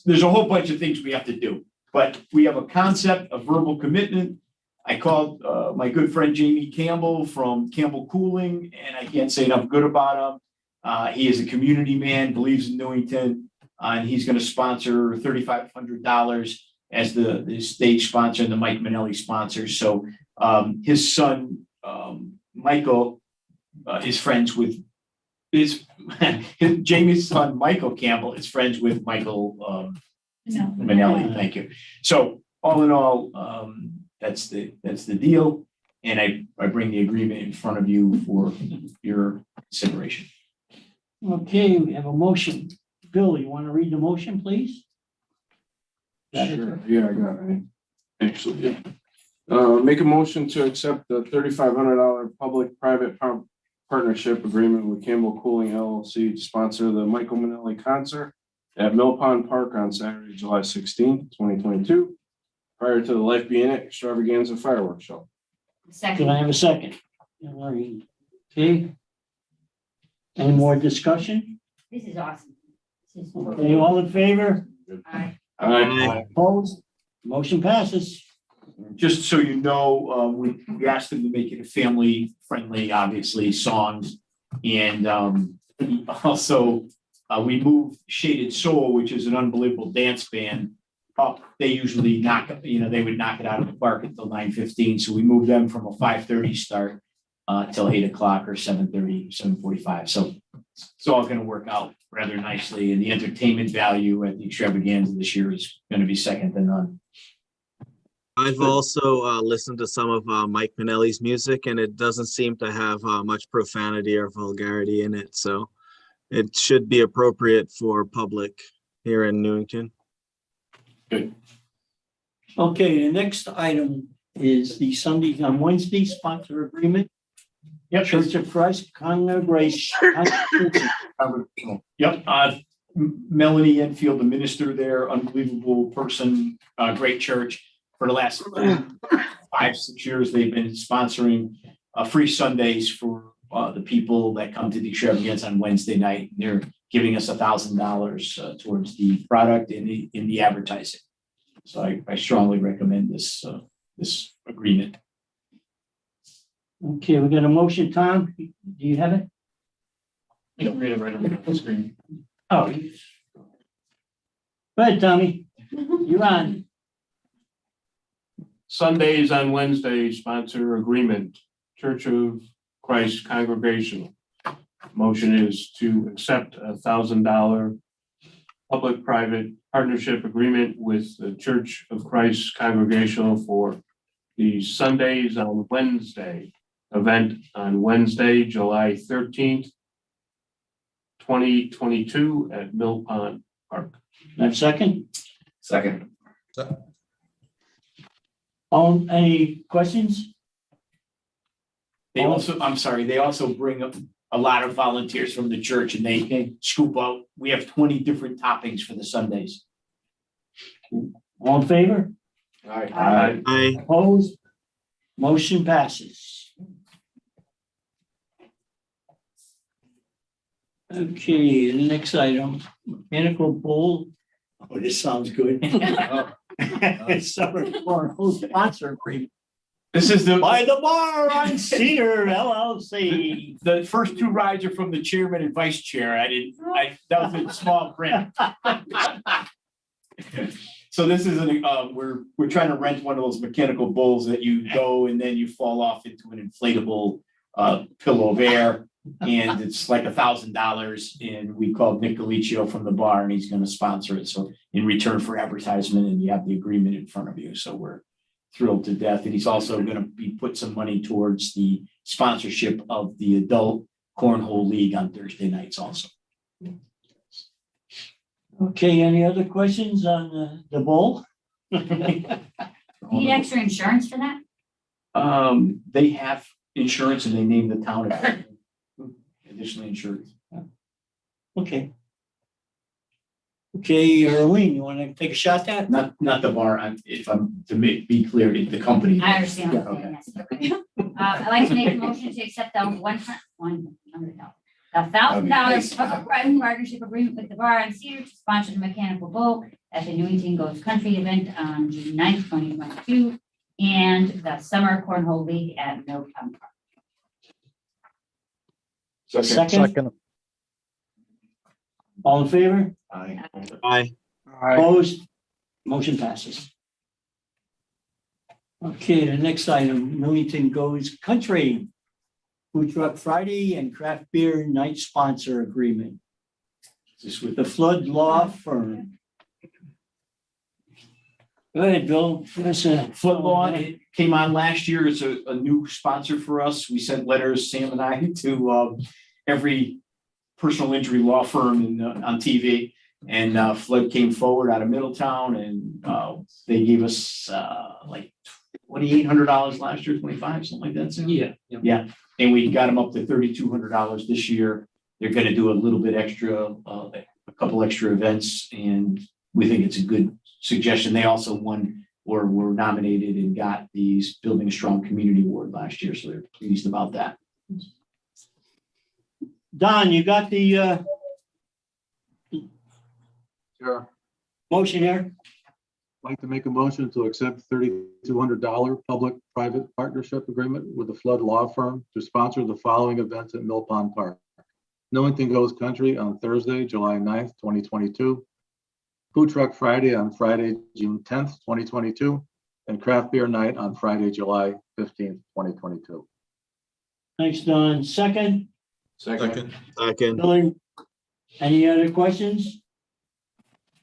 there's a whole bunch of things we have to do, but we have a concept, a verbal commitment. I called my good friend Jamie Campbell from Campbell Cooling, and I can't say enough good about him. He is a community man, believes in Newington, and he's going to sponsor $3,500 as the stage sponsor and the Mike Manelli sponsor. So his son, Michael, is friends with Jamie's son, Michael Campbell, is friends with Michael Manelli. Thank you. So all in all, that's the deal. and I bring the agreement in front of you for your consideration. Okay, we have a motion. Bill, you want to read the motion, please? Sure, yeah, I got it. Actually, yeah. Make a motion to accept the $3,500 public-private partnership agreement with Campbell Cooling LLC to sponsor the Michael Manelli concert at Mill Pond Park on Saturday, July 16th, 2022, prior to the Life Be In It Extravaganza fireworks show. Can Second. I have a second? All right. Okay. Any more discussion? This is awesome. This is Okay, all in favor? Aye. Opposed? Motion passes. Just so you know, we asked them to make it a family-friendly, obviously, songs. And also, we moved Shaded Soul, which is an unbelievable dance band, up. They usually they would knock it out of the park until 9:15. So we moved them from a 5:30 start till 8 o'clock or 7:30, 7:45. So it's all going to work out rather nicely. And the entertainment value at the Extravaganza this year is going to be second to none. I've also listened to some of Mike Pinelli's music, and it doesn't seem to have much profanity or vulgarity in it. So it should be appropriate for public here in Newington. Good. Okay, the next item is the Sunday on Wednesday sponsor agreement. Yep. Church of Christ Congregation. Yep. Melanie Enfield, the minister there, unbelievable person, great church. For the last 5-6 years, they've been sponsoring free Sundays for the people that come to the Extravaganza on Wednesday night. They're giving us $1,000 towards the product in the advertising. So I strongly recommend this agreement. Okay, we got a motion, Tom. Do you have it? I can read it right on the screen. Oh. Go ahead, Tommy. You're on. Sundays on Wednesday sponsor agreement, Church of Christ Congregational. Motion is to accept $1,000 public-private partnership agreement with the Church of Christ Congregational for the Sundays on Wednesday event on Wednesday, July 13th, 2022 at Mill Pond Park. Have second? Second. Any questions? They also bring up a lot of volunteers from the church and they scoop out. We have 20 different toppings for the Sundays. All in favor? Aye. Aye. Opposed? Motion passes. Okay, the next item, mechanical bull. Oh, this sounds good. Summer cornhole sponsor agreement. This is By the bar on Cedar LLC. The first two rides are from the chairman and vice chair. That was in small print. So this is we're trying to rent one of those mechanical bulls that you go and then you fall off into an inflatable pillow of air. And it's like $1,000. And we called Nick Galicio from the bar and he's going to sponsor it. So in return for advertisement, and you have the agreement in front of you. So we're thrilled to death. And he's also going to put some money towards the sponsorship of the adult cornhole league on Thursday nights also. Okay, any other questions on the bull? Need extra insurance for that? They have insurance and they name the town additionally insured. Okay. Okay, Arlene, you want to take a shot at that? Not the bar. Be clear, the company. I understand. Yeah, what okay. you're saying, yes. I'd like to make a motion to accept the $1,000 public-private partnership agreement with the bar on Cedar to sponsor the mechanical bull at the Newington Goes Country event on June 9th, 2022, and the Summer Cornhole League at Mill Pond Park. Second. All in favor? Aye. Aye. Opposed? Motion passes. Okay, the next item, Newington Goes Country. Food Truck Friday and Craft Beer Night Sponsor Agreement. This with the Flood Law Firm. Go ahead, Bill. That's a Foot Lawn, it came on last year. It's a new sponsor for us. We sent letters, Sam and I, to every personal injury law firm on TV. And Flood came forward out of Middletown and they gave us like $2,800 last year, 25, something like that. Sam? Yeah. Yeah, and we got them up to $3,200 this year. They're gonna do a little bit extra, a couple extra events, and we think it's a good suggestion. They also won or were nominated and got the Building a Strong Community Award last year, so they're pleased about that. Don, you got the Sure. motion here? I'd like to make a motion to accept $3,200 public-private partnership agreement with the Flood Law Firm to sponsor the following events at Mill Pond Park. Newington Goes Country on Thursday, July 9th, 2022. Food Truck Friday on Friday, June 10th, 2022. And Craft Beer Night on Friday, July 15th, 2022. Thanks, Don. Second, Second. Second. Bill, any other questions?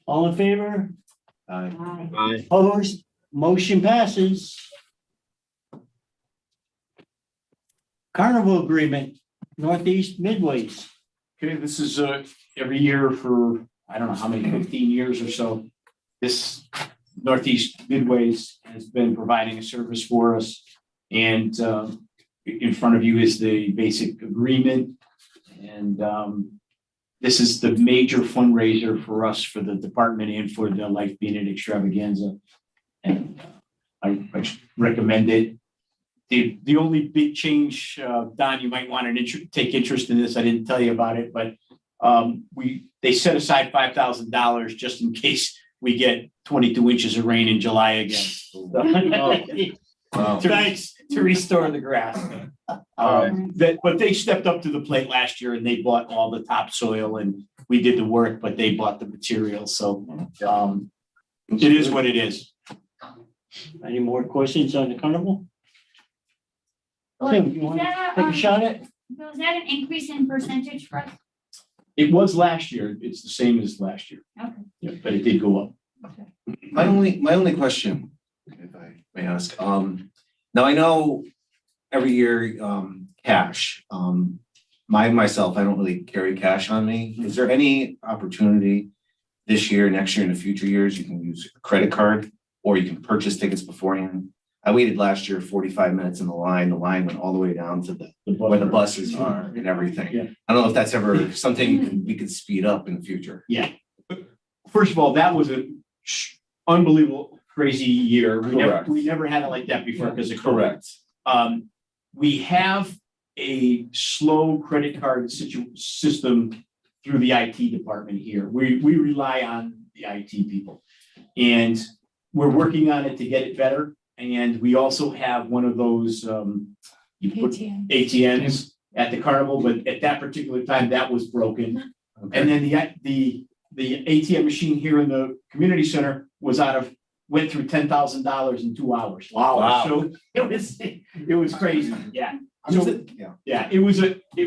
All in favor? Aye. Aye. Opposed? Motion passes. Carnival Agreement, Northeast Midways. Okay, this is every year for, I don't know how many, 15 years or so. This Northeast Midways has been providing a service for us. And in front of you is the basic agreement. And this is the major fundraiser for us, for the department and for the Life Being an Extravaganza. And I recommend it. The only big change, Don, you might want to take interest in this. I didn't tell you about it, but they set aside $5,000 just in case we get 22 inches of rain in July again. Thanks to restore the grass. But they stepped up to the plate last year and they bought all the topsoil and we did the work, but they bought the materials. So it is what it is. Any more questions on the carnival? Well, Tim, is you want to that take a shot at? Bill, is that an increase in percentage for us? It was last year. It's the same as last year. Okay. Yeah, but it did go up. My only question, if I may ask, now I know every year, cash, myself, I don't really carry cash on me. Is there any opportunity this year, next year, in the future years, you can use a credit card or you can purchase tickets beforehand? I waited last year 45 minutes in the line. The line went all the way down to where the buses are and everything. Yeah. I don't know if that's ever something we could speed up in the future. Yeah. First of all, that was an unbelievable, crazy year. We never had it like that before because of COVID. Correct. We have a slow credit card system through the IT department here. We rely on the IT people. And we're working on it to get it better. And we also have one of those ATMs at the carnival, but at that particular time, that was broken. Okay. And then the ATM machine here in the community center went through $10,000 in 2 hours. Wow. So it was crazy. Yeah. Yeah. It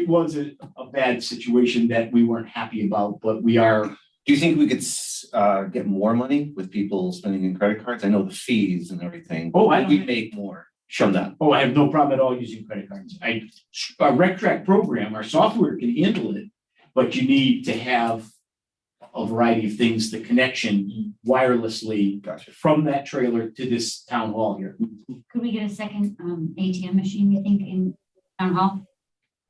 was a bad situation that we weren't happy about, but we are. Do you think we could get more money with people spending in credit cards? I know the fees and everything. Oh, We make more from that. Oh, I have no problem at all using credit cards. Our RecTrack program, our software can handle it, but you need to have a variety of things, the connection wirelessly from that trailer to this town hall here. Could we get a second ATM machine, you think, in town hall?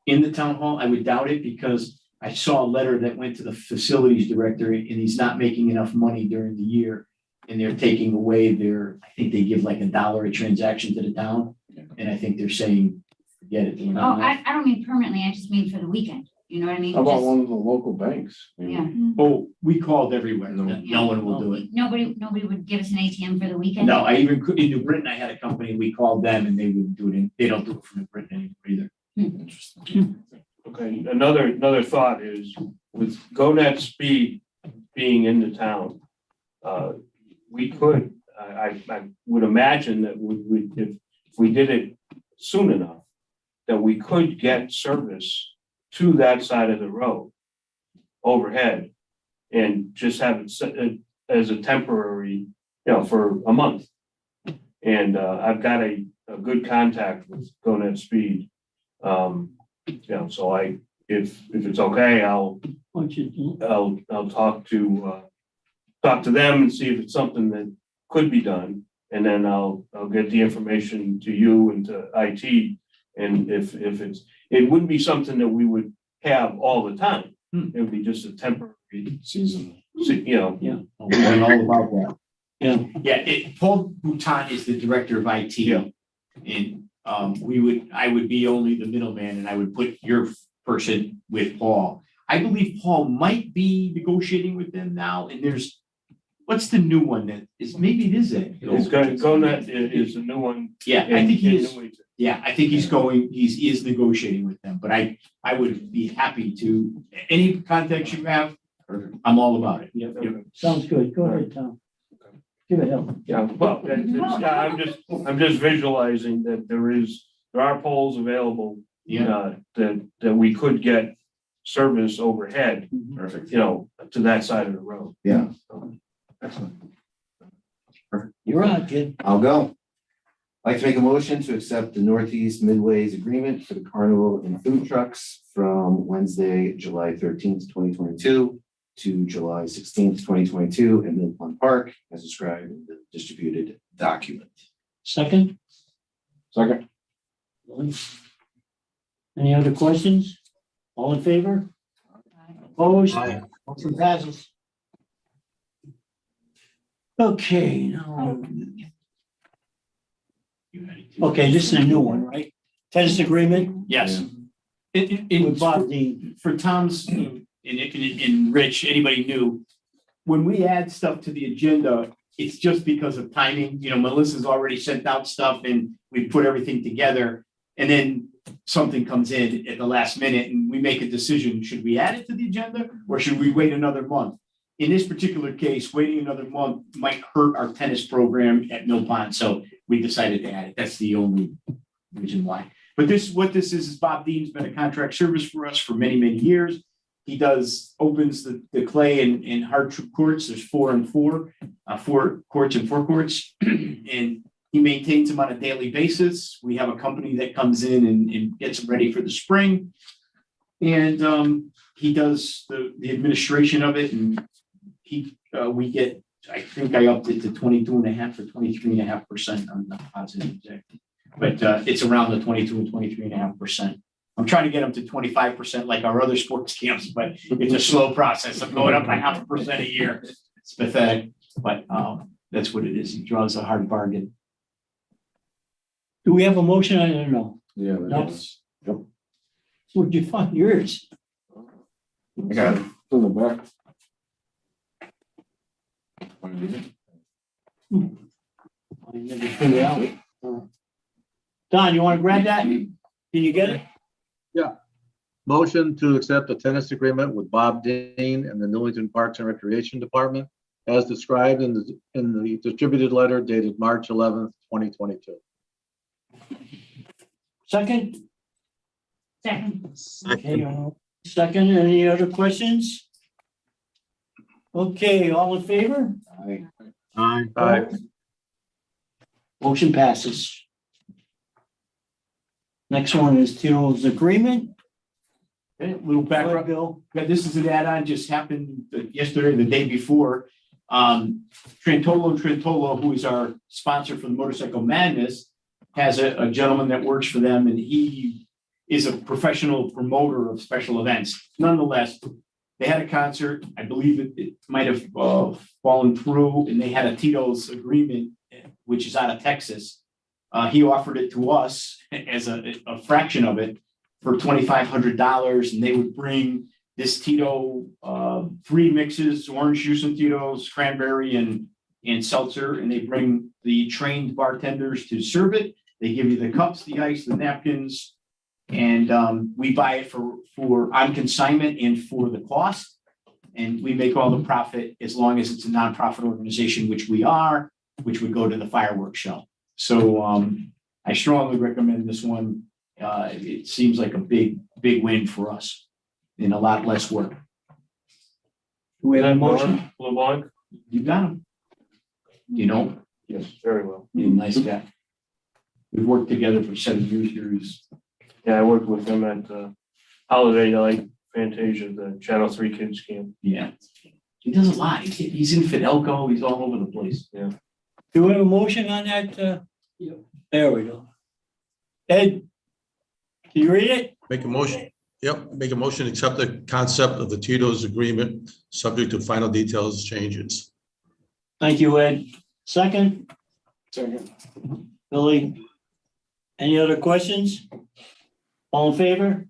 In the town hall, I would doubt it because I saw a letter that went to the facilities director and he's not making enough money during the year. And they're taking away I think they give like $1 a transaction to the town. And I think they're saying, forget it. Oh, I don't mean permanently, I just mean for the weekend, you know what I mean? How about Just- one of the local banks? Yeah, Oh, we called everywhere. No. No one will do it. nobody would give us an ATM for the weekend? No, in New Britain, I had a company, we called them and they wouldn't do it. They don't do it for New Britain anymore either. Interesting. Okay, another thought is with GoNet Speed being in the town, we could, I would imagine that if we did it soon enough, that we could get service to that side of the road overhead and just have it as a temporary for a month. And I've got a good contact with GoNet Speed. So if it's okay, I'll talk to them and see if it's something that could be done. And then I'll get the information to you and to IT. And if it wouldn't be something that we would have all the time. It would be just a temporary Season. I'm all about that. Yeah, Paul Bouton is the director of IT. Yeah. And I would be only the middleman, and I would put your person with Paul. I believe Paul might be negotiating with them now, and what's the new one that is, maybe it is it. It's GoNet is a new one. Yeah, I think he is. Newington. Yeah, I think he is negotiating with them, but I would be happy to, any contacts you have, I'm all about it. Yep. Sounds good. Go ahead, Tom. Give it help. Yeah, well, I'm just visualizing that there are poles available. That we could get service overhead, Perfect. to that side of the road. Yeah. Excellent. You're on, kid. I'll go. I'd like to make a motion to accept the Northeast Midways agreement for the carnival and food trucks from Wednesday, July 13th, 2022 to July 16th, 2022 in Mill Pond Park as described in the distributed document. Second? Second. Any other questions? All in favor? Opposed? Motion passes. Okay, now. Okay, this is a new one, right? Tennis agreement Yes. with Bob Dean. For Tom's and Rich, anybody new, when we add stuff to the agenda, it's just because of timing. Melissa's already sent out stuff and we put everything together. And then something comes in at the last minute and we make a decision. Should we add it to the agenda or should we wait another month? In this particular case, waiting another month might hurt our tennis program at Mill Pond. So we decided to add it. That's the only reason why. But what this is Bob Dean's been a contract service for us for many, many years. He opens the clay and hard true courts. There's 4 and 4, 4 courts and 4 courts. And he maintains them on a daily basis. We have a company that comes in and gets them ready for the spring. And he does the administration of it. And we get, I think I upped it to 22.5 or 23.5%. I'm not positive exactly. But it's around the 22 and 23.5%. I'm trying to get them to 25% like our other sports camps, but it's a slow process. I'm going up by 0.5% a year. It's pathetic, but that's what it is. He draws a hard bargain. Do we have a motion? I don't know. Yeah. No. Yep. Where'd you find yours? I got it. In the back. I never figured it out. Don, you want to grab that? Can you get it? Motion to accept the tennis agreement with Bob Dean and the Newington Parks and Recreation Department as described in the distributed letter dated March 11th, 2022. Second? Second. Okay, second, any other questions? Okay, all in favor? Aye. Motion passes. Next one is Tito's agreement. Okay, a little background. Bill. Yeah, this is an add-on, just happened yesterday, or the day before. Trentolo, who is our sponsor for the Motorcycle Madness, has a gentleman that works for them, and he is a professional promoter of special events. Nonetheless, they had a concert. I believe it might have fallen through, and they had a Tito's agreement, which is out of Texas. He offered it to us as a fraction of it for $2,500, and they would bring this Tito, 3 mixes, orange juice and Tito's, cranberry and seltzer, and they bring the trained bartenders to serve it. They give you the cups, the ice, the napkins, and we buy it for on consignment and for the cost. And we make all the profit as long as it's a nonprofit organization, which we are, which would go to the fireworks show. So I strongly recommend this one. It seems like a big win for us and a lot less work. Do we have a motion? LeBlanc? You got them. You know, Yes, very well. he's a nice guy. We've worked together for 7 years here. Yeah, I worked with him at Holiday Night Fantasia, the Channel 3 Kids Camp. Yeah. He does a lot. He's in Fidelco. He's all over the place. Yeah. Do we have a motion on that? There we go. Ed, can you read it? Make a motion. Yep, make a motion, to accept the concept of the Tito's agreement, subject to final details changes. Thank you, Ed. Second, Second. Billy. Any other questions? All in favor?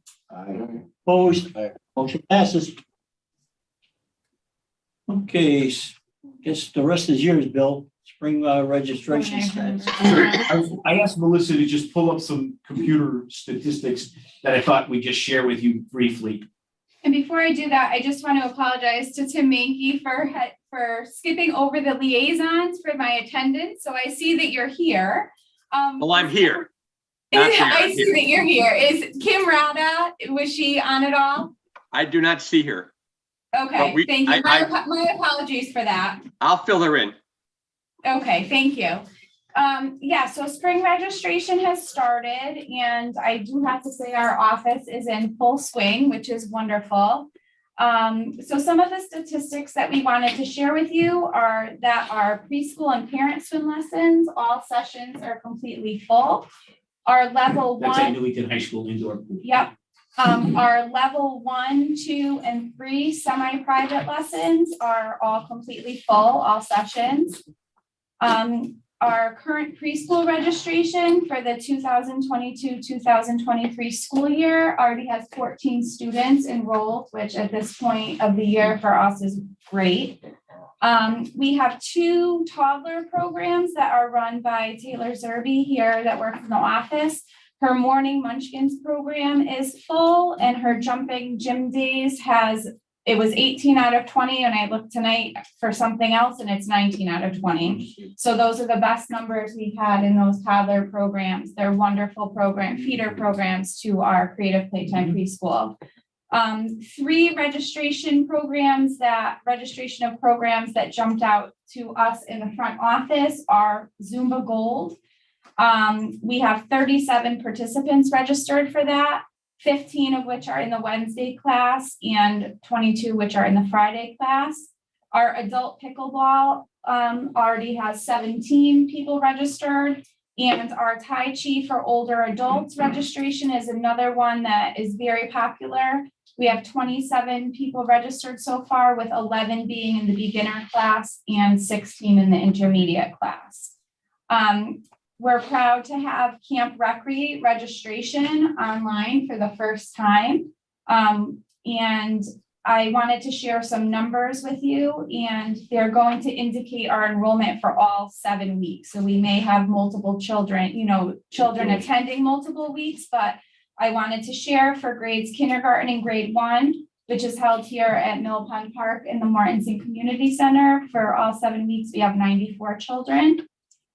Opposed? Aye. Motion passes. Okay, guess the rest is yours, Bill. Spring registration stats. I asked Melissa to just pull up some computer statistics that I thought we'd just share with you briefly. And before I do that, I just want to apologize to Tim Mankey for skipping over the liaisons for my attendance. So I see that you're here. Well, I'm here. Not here, I I'm see here. that you're here. Is Kim Rada, was she on at all? I do not see her. Okay, But thank you. I- My apologies for that. I'll fill her in. Okay, thank you. Yeah, so spring registration has started and I do have to say our office is in full swing, which is wonderful. So some of the statistics that we wanted to share with you are that our preschool and parent swim lessons, all sessions are completely full. Our level That's at one, Newington High School indoor pool. yep. Our level 1, 2, and 3 semi-private lessons are all completely full, all sessions. Our current preschool registration for the 2022-2023 school year already has 14 students enrolled, which at this point of the year for us is great. We have 2 toddler programs that are run by Taylor Zerby here that works in the office. Her morning munchkins program is full and her jumping gym days it was 18 out of 20 and I looked tonight for something else and it's 19 out of 20. So those are the best numbers we've had in those toddler programs. They're wonderful feeder programs to our Creative Playtime Preschool. 3 registration of programs that jumped out to us in the front office are Zumba Gold. We have 37 participants registered for that, 15 of which are in the Wednesday class and 22 which are in the Friday class. Our adult pickleball already has 17 people registered, and our Tai Chi for older adults registration is another one that is very popular. We have 27 people registered so far, with 11 being in the beginner class and 16 in the intermediate class. We're proud to have Camp Recreate registration online for the first time. And I wanted to share some numbers with you, and they're going to indicate our enrollment for all 7 weeks. So we may have multiple children, children attending multiple weeks, but I wanted to share for grades kindergarten and grade 1, which is held here at Mill Pond Park in the Mortensen Community Center. For all 7 weeks, we have 94 children.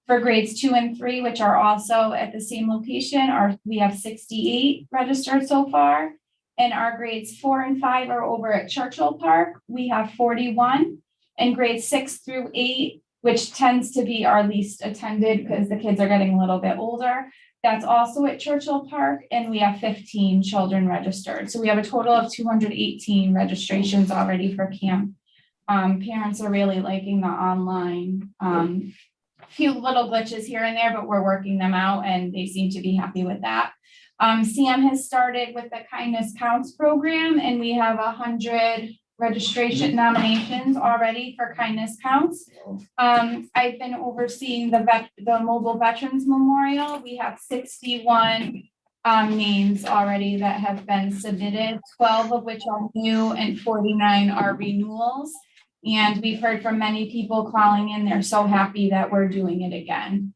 For grades 2 and 3, which are also at the same location, we have 68 registered so far. And our grades 4 and 5 are over at Churchill Park. We have 41. And grades 6 through 8, which tends to be our least attended because the kids are getting a little bit older, that's also at Churchill Park, and we have 15 children registered. So we have a total of 218 registrations already for camp. Parents are really liking the online. Few little glitches here and there, but we're working them out and they seem to be happy with that. Sam has started with the Kindness Counts program, and we have 100 registration nominations already for Kindness Counts. I've been overseeing the Mobile Veterans Memorial. We have 61 names already that have been submitted, 12 of which are new and 49 are renewals. And we've heard from many people calling in. They're so happy that we're doing it again,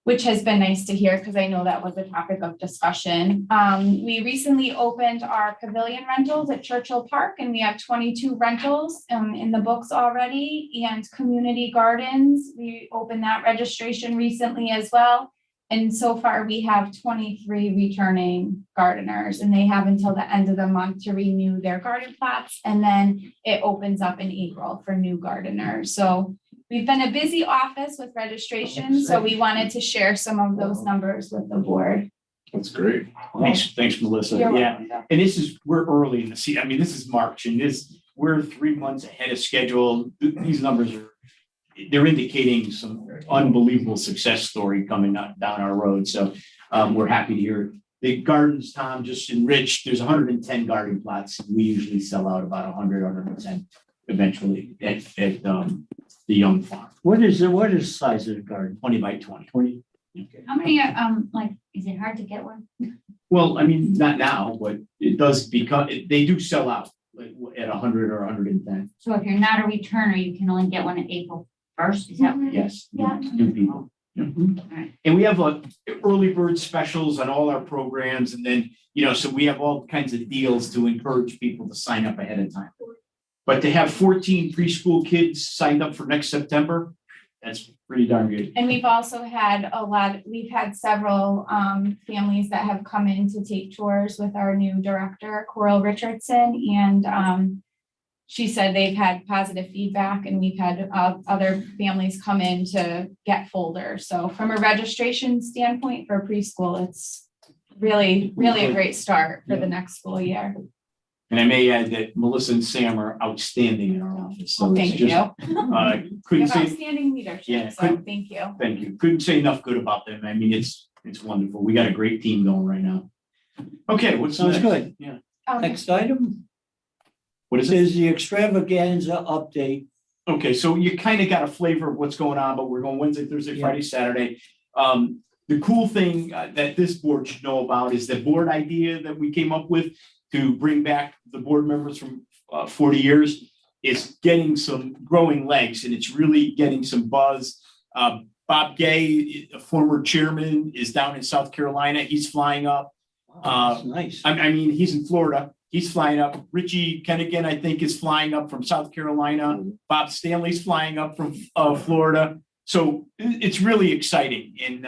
which has been nice to hear because I know that was a topic of discussion. We recently opened our Pavilion Rentals at Churchill Park, and we have 22 rentals in the books already. And Community Gardens, we opened that registration recently as well. And so far we have 23 returning gardeners, and they have until the end of the month to renew their garden plots. And then it opens up in April for new gardeners. So We've been a busy office with registration, so we wanted to share some of those numbers with the board. That's great. Thanks, Melissa. You're Yeah, welcome. and we're early in the season. I mean, this is March and we're 3 months ahead of schedule. These numbers they're indicating some unbelievable success story coming down our road. So we're happy to hear. The gardens, Tom, just enriched, there's 110 garden plots. We usually sell out about 100, 110 eventually at the Young Farm, What is the size of the garden? 20 by 20. 20? Okay. How many, like, is it hard to get one? Well, I mean, not now, but it does become, they do sell out like at 100 or 110. So if you're not a returner, you can only get one at April 1st, is that? Yes. Yeah. New people. Alright. And we have early bird specials on all our programs. And then, so we have all kinds of deals to encourage people to sign up ahead of time. But to have 14 preschool kids signed up for next September, that's pretty darn good. And we've also had we've had several families that have come in to take tours with our new director, Coral Richardson, and she said they've had positive feedback, and we've had other families come in to get folders. So from a registration standpoint for preschool, it's really, really a great start for the next school year. And I may add that Melissa and Sam are outstanding in our office. So it's Thank you. just, You couldn't have say, outstanding leadership, Yeah, so thank you. thank you. Couldn't say enough good about them. I mean, it's wonderful. We got a great team going right now. Okay, what's Sounds next? good. Yeah. Next item What is it? is the extravaganza update. Okay, so you kind of got a flavor of what's going on, but we're going Wednesday, Thursday, Yeah. Friday, Saturday. The cool thing that this board should know about is the board idea that we came up with to bring back the board members from 40 years is getting some growing legs, and it's really getting some buzz. Bob Gay, a former chairman, is down in South Carolina. He's flying up. That's nice. I mean, he's in Florida. He's flying up. Richie Kennigan, I think, is flying up from South Carolina. Bob Stanley's flying up from Florida. So it's really exciting. And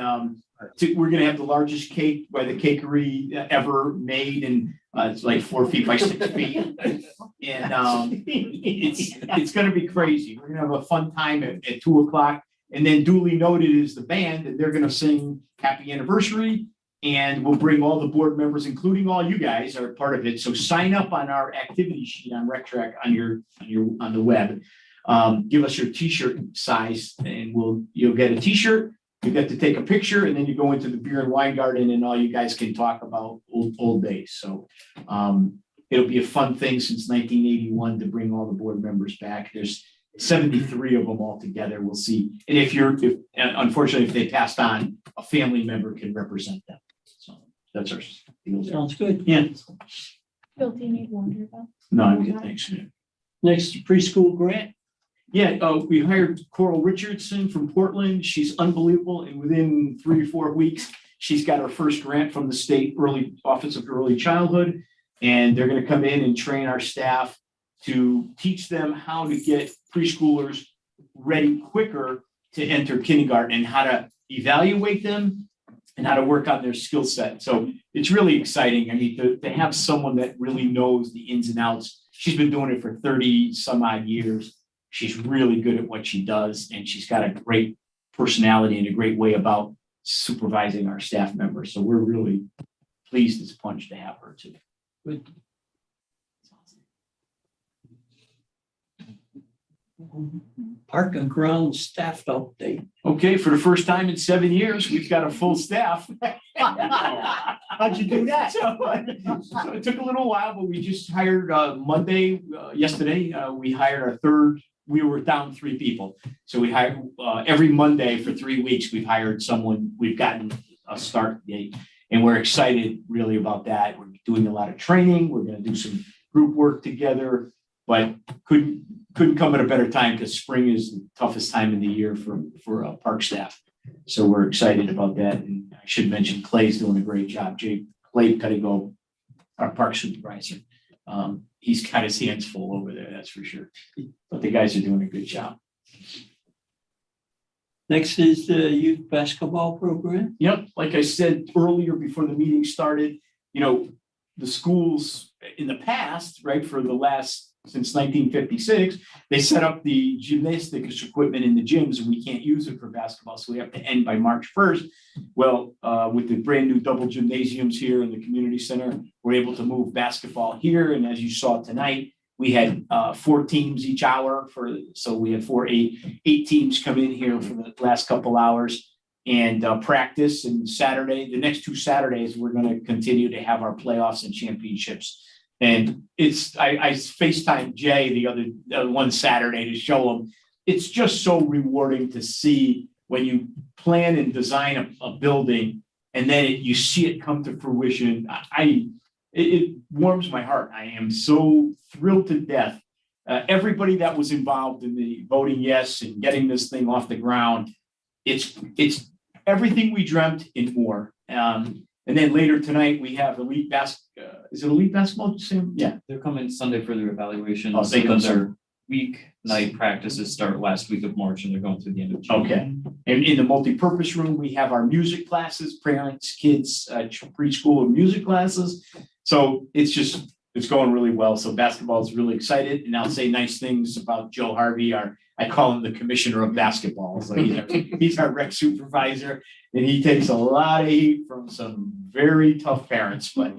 we're going to have the largest cake by the cakery ever made. And it's like 4 feet by 6 feet. And it's going to be crazy. We're going to have a fun time at 2:00. And then duly noted is the band, and they're going to sing Happy Anniversary. And we'll bring all the board members, including all you guys, are part of it. So sign up on our activity sheet on RecTrack on the web. Give us your t-shirt size, and you'll get a t-shirt. You get to take a picture, and then you go into the beer and wine garden, and all you guys can talk about old days. So it'll be a fun thing since 1981 to bring all the board members back. There's 73 of them all together. We'll see. And if unfortunately, if they passed on, a family member can represent them. So that's our deal there. Sounds good. Yeah. Bill, do you need water though? No, I'm good. Thanks. Next, preschool grant. Yeah, we hired Coral Richardson from Portland. She's unbelievable. And within 3 or 4 weeks, she's got her first grant from the state Office of Early Childhood. And they're going to come in and train our staff to teach them how to get preschoolers ready quicker to enter kindergarten and how to evaluate them and how to work on their skill set. So it's really exciting. I mean, to have someone that really knows the ins and outs. She's been doing it for 30 some odd years. She's really good at what she does, and she's got a great personality and a great way about supervising our staff members. So we're really pleased as punch to have her too. Good. Park and ground staff update. Okay, for the first time in 7 years, we've got a full staff. How'd you do that? So it took a little while, but we just hired yesterday, we hired our third. We were down 3 people. So we hired every Monday for 3 weeks, we've hired someone, we've gotten a start date. And we're excited really about that. We're doing a lot of training. We're going to do some group work together, but couldn't come at a better time because spring is the toughest time of the year for park staff. So we're excited about that. And I should mention Clay's doing a great job. Clay Cuttigo, our park supervisor. He's got his hands full over there, that's for sure. But the guys are doing a good job. Next is the youth basketball program. Yep, like I said earlier before the meeting started, the schools in the past, right, for the last since 1956. They set up the gymnastics equipment in the gyms and we can't use it for basketball. So we have to end by March 1st. Well, with the brand new double gymnasiums here in the community center, we're able to move basketball here. And as you saw tonight, we had 4 teams each hour so we had eight teams come in here for the last couple hours and practice. And the next 2 Saturdays, we're going to continue to have our playoffs and championships. And I FaceTimed Jay the other one Saturday to show him. It's just so rewarding to see when you plan and design a building and then you see it come to fruition. It warms my heart. I am so thrilled to death. Everybody that was involved in the voting yes and getting this thing off the ground, it's everything we dreamt and more. And then later tonight, we have elite is it elite basketball, Sam? Yeah. They're coming Sunday for their evaluation. Oh, they come their weeknight practices start last week of March and they're going through the end of June. Okay. And in the multipurpose room, we have our music classes, parents, kids, preschool and music classes. So it's going really well. So basketball is really excited. And I'll say nice things about Joe Harvey, I call him the commissioner of basketball. So he's our rec supervisor and he takes a lot of heat from some very tough parents, but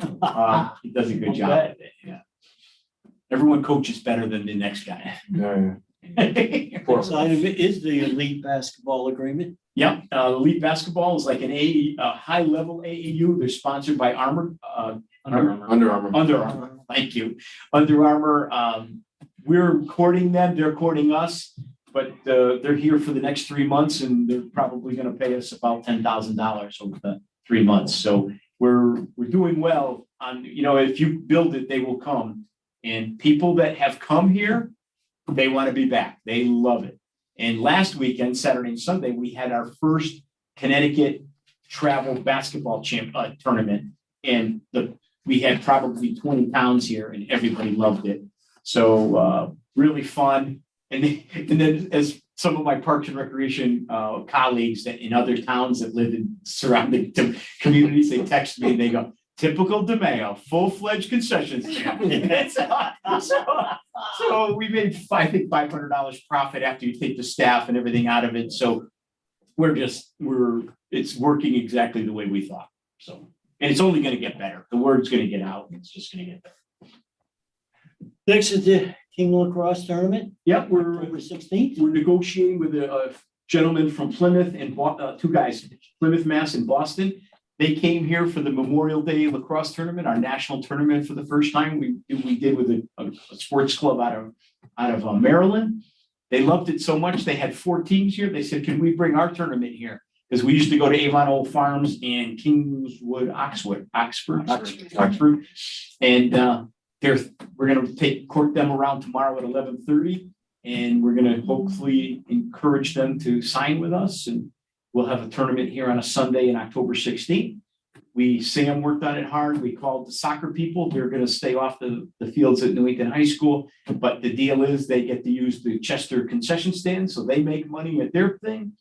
he does a good job at it. Yeah. Everyone coaches better than the next guy. Yeah. Next item is the elite basketball agreement. Yep, elite basketball is like a high level AAU. They're sponsored by Under Armour. Thank you. Under Armour. We're courting them. They're courting us, but they're here for the next 3 months, and they're probably going to pay us about $10,000 over the 3 months. So we're doing well. If you build it, they will come. And people that have come here, they want to be back. They love it. And last weekend, Saturday and Sunday, we had our first Connecticut travel basketball tournament. And we had probably 20 towns here and everybody loved it. So really fun. And then as some of my Parks and Recreation colleagues that in other towns that live in surrounding communities, they text me and they go, typical DeMayo, full-fledged concession stand. So we made, I think, $500 profit after you take the staff and everything out of it. So it's working exactly the way we thought. So, and it's only going to get better. The word's going to get out. And it's just going to get better. Next is the King Lacrosse tournament. Yep, October 16th. We're negotiating with a gentleman from Plymouth and 2 guys, Plymouth, Mass. and Boston. They came here for the Memorial Day lacrosse tournament, our national tournament for the first time. We did with a sports club out of Maryland. They loved it so much. They had 4 teams here. They said, can we bring our tournament here? Because we used to go to Avon Old Farms and Kingswood, Oxford. And we're going to court them around tomorrow at 11:30. And we're going to hopefully encourage them to sign with us. And we'll have a tournament here on a Sunday in October 16th. Sam worked on it hard. We called the soccer people. They're going to stay off the fields at Newington High School. But the deal is they get to use the Chester concession stand, so they make money at their thing.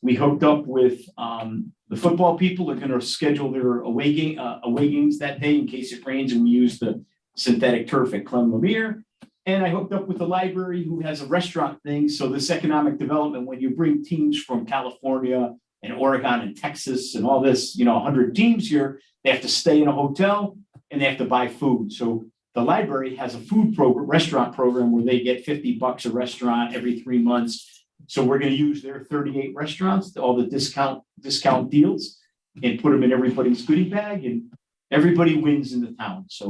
We hooked up with the football people. They're going to schedule their away games that day in case it rains, and we use the synthetic turf at Clem Lemire. And I hooked up with the library who has a restaurant thing. So this economic development, when you bring teams from California and Oregon and Texas and all this, 100 teams here, they have to stay in a hotel and they have to buy food. So the library has a restaurant program where they get $50 a restaurant every 3 months. So we're going to use their 38 restaurants, all the discount deals, and put them in everybody's goodie bag, and everybody wins in the town. So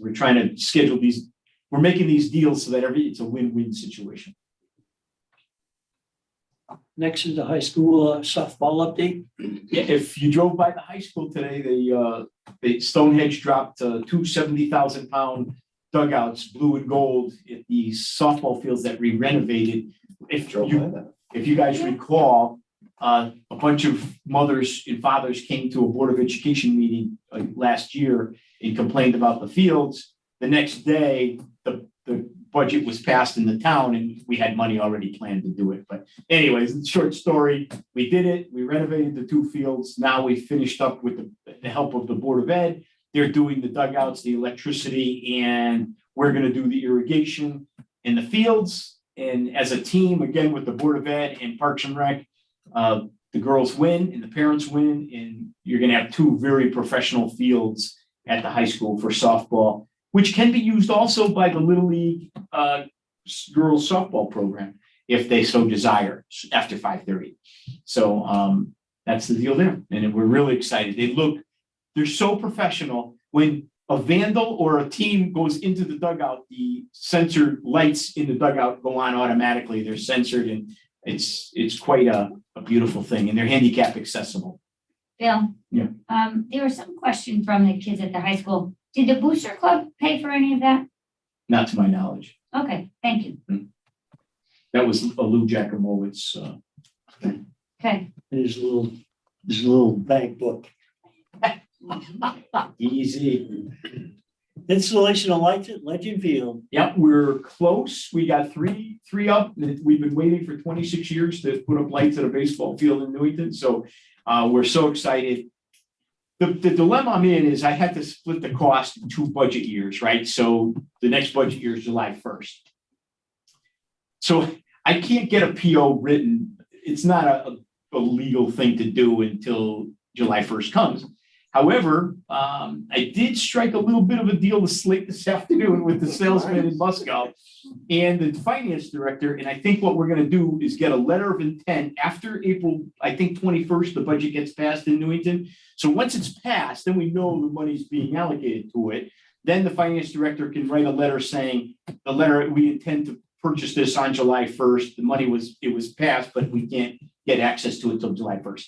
we're trying to schedule these. We're making these deals so that it's a win-win situation. Next is the high school softball update. Yeah, if you drove by the high school today, the Stonehenge dropped 2 70,000-pound dugouts, blue and gold, at the softball fields that we renovated. If you guys recall, a bunch of mothers and fathers came to a Board of Education meeting last year and complained about the fields. The next day, the budget was passed in the town and we had money already planned to do it. But anyways, short story, we did it. We renovated the 2 fields. Now we finished up with the help of the Board of Ed. They're doing the dugouts, the electricity, and We're gonna do the irrigation in the fields. And as a team, again, with the Board of Ed and Parks and Rec, the girls win and the parents win, and you're gonna have two very professional fields at the high school for softball, which can be used also by the Little League girls softball program if they so desire after 5:30. So that's the deal there, and we're really excited. They're so professional. When a vandal or a team goes into the dugout, the censored lights in the dugout go on automatically. They're censored, and it's quite a beautiful thing, and they're handicap accessible. Bill? Yeah. There was some question from the kids at the high school. Did the Booster Club pay for any of that? Not to my knowledge. Okay, thank you. That was a Lou Jacomowitz. Okay. His little bank book. Easy. Installation of lights at Legend Field. Yep, we're close. We got three up. We've been waiting for 26 years to put up lights at a baseball field in Newington. So we're so excited. The dilemma I'm in is I had to split the cost in 2 budget years, right? So the next budget year is July 1st. So I can't get a PO written. It's not a legal thing to do until July 1st comes. However, I did strike a little bit of a deal with Slate this afternoon with the salesman in Moscow and the finance director. And I think what we're going to do is get a letter of intent after April, I think 21st, the budget gets passed in Newington. So once it's passed, then we know the money's being allocated to it. Then the finance director can write a letter saying we intend to purchase this on July 1st. The money was passed, but we can't get access to it until July 1st.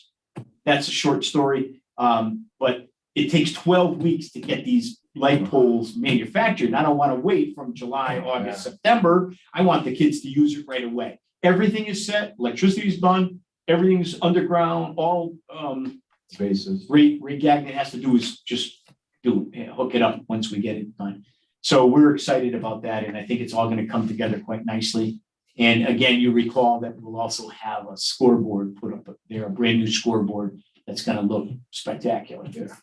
That's a short story. But it takes 12 weeks to get these light poles manufactured. And I don't want to wait from July, August, September. I want the kids to use it right away. Everything is set, electricity is done, everything's underground, all Spaces. Ray Gagnon has to do is just hook it up once we get it done. So we're excited about that, and I think it's all going to come together quite nicely. And again, you recall that we'll also have a scoreboard put up there, a brand new scoreboard that's going to look spectacular. Yeah.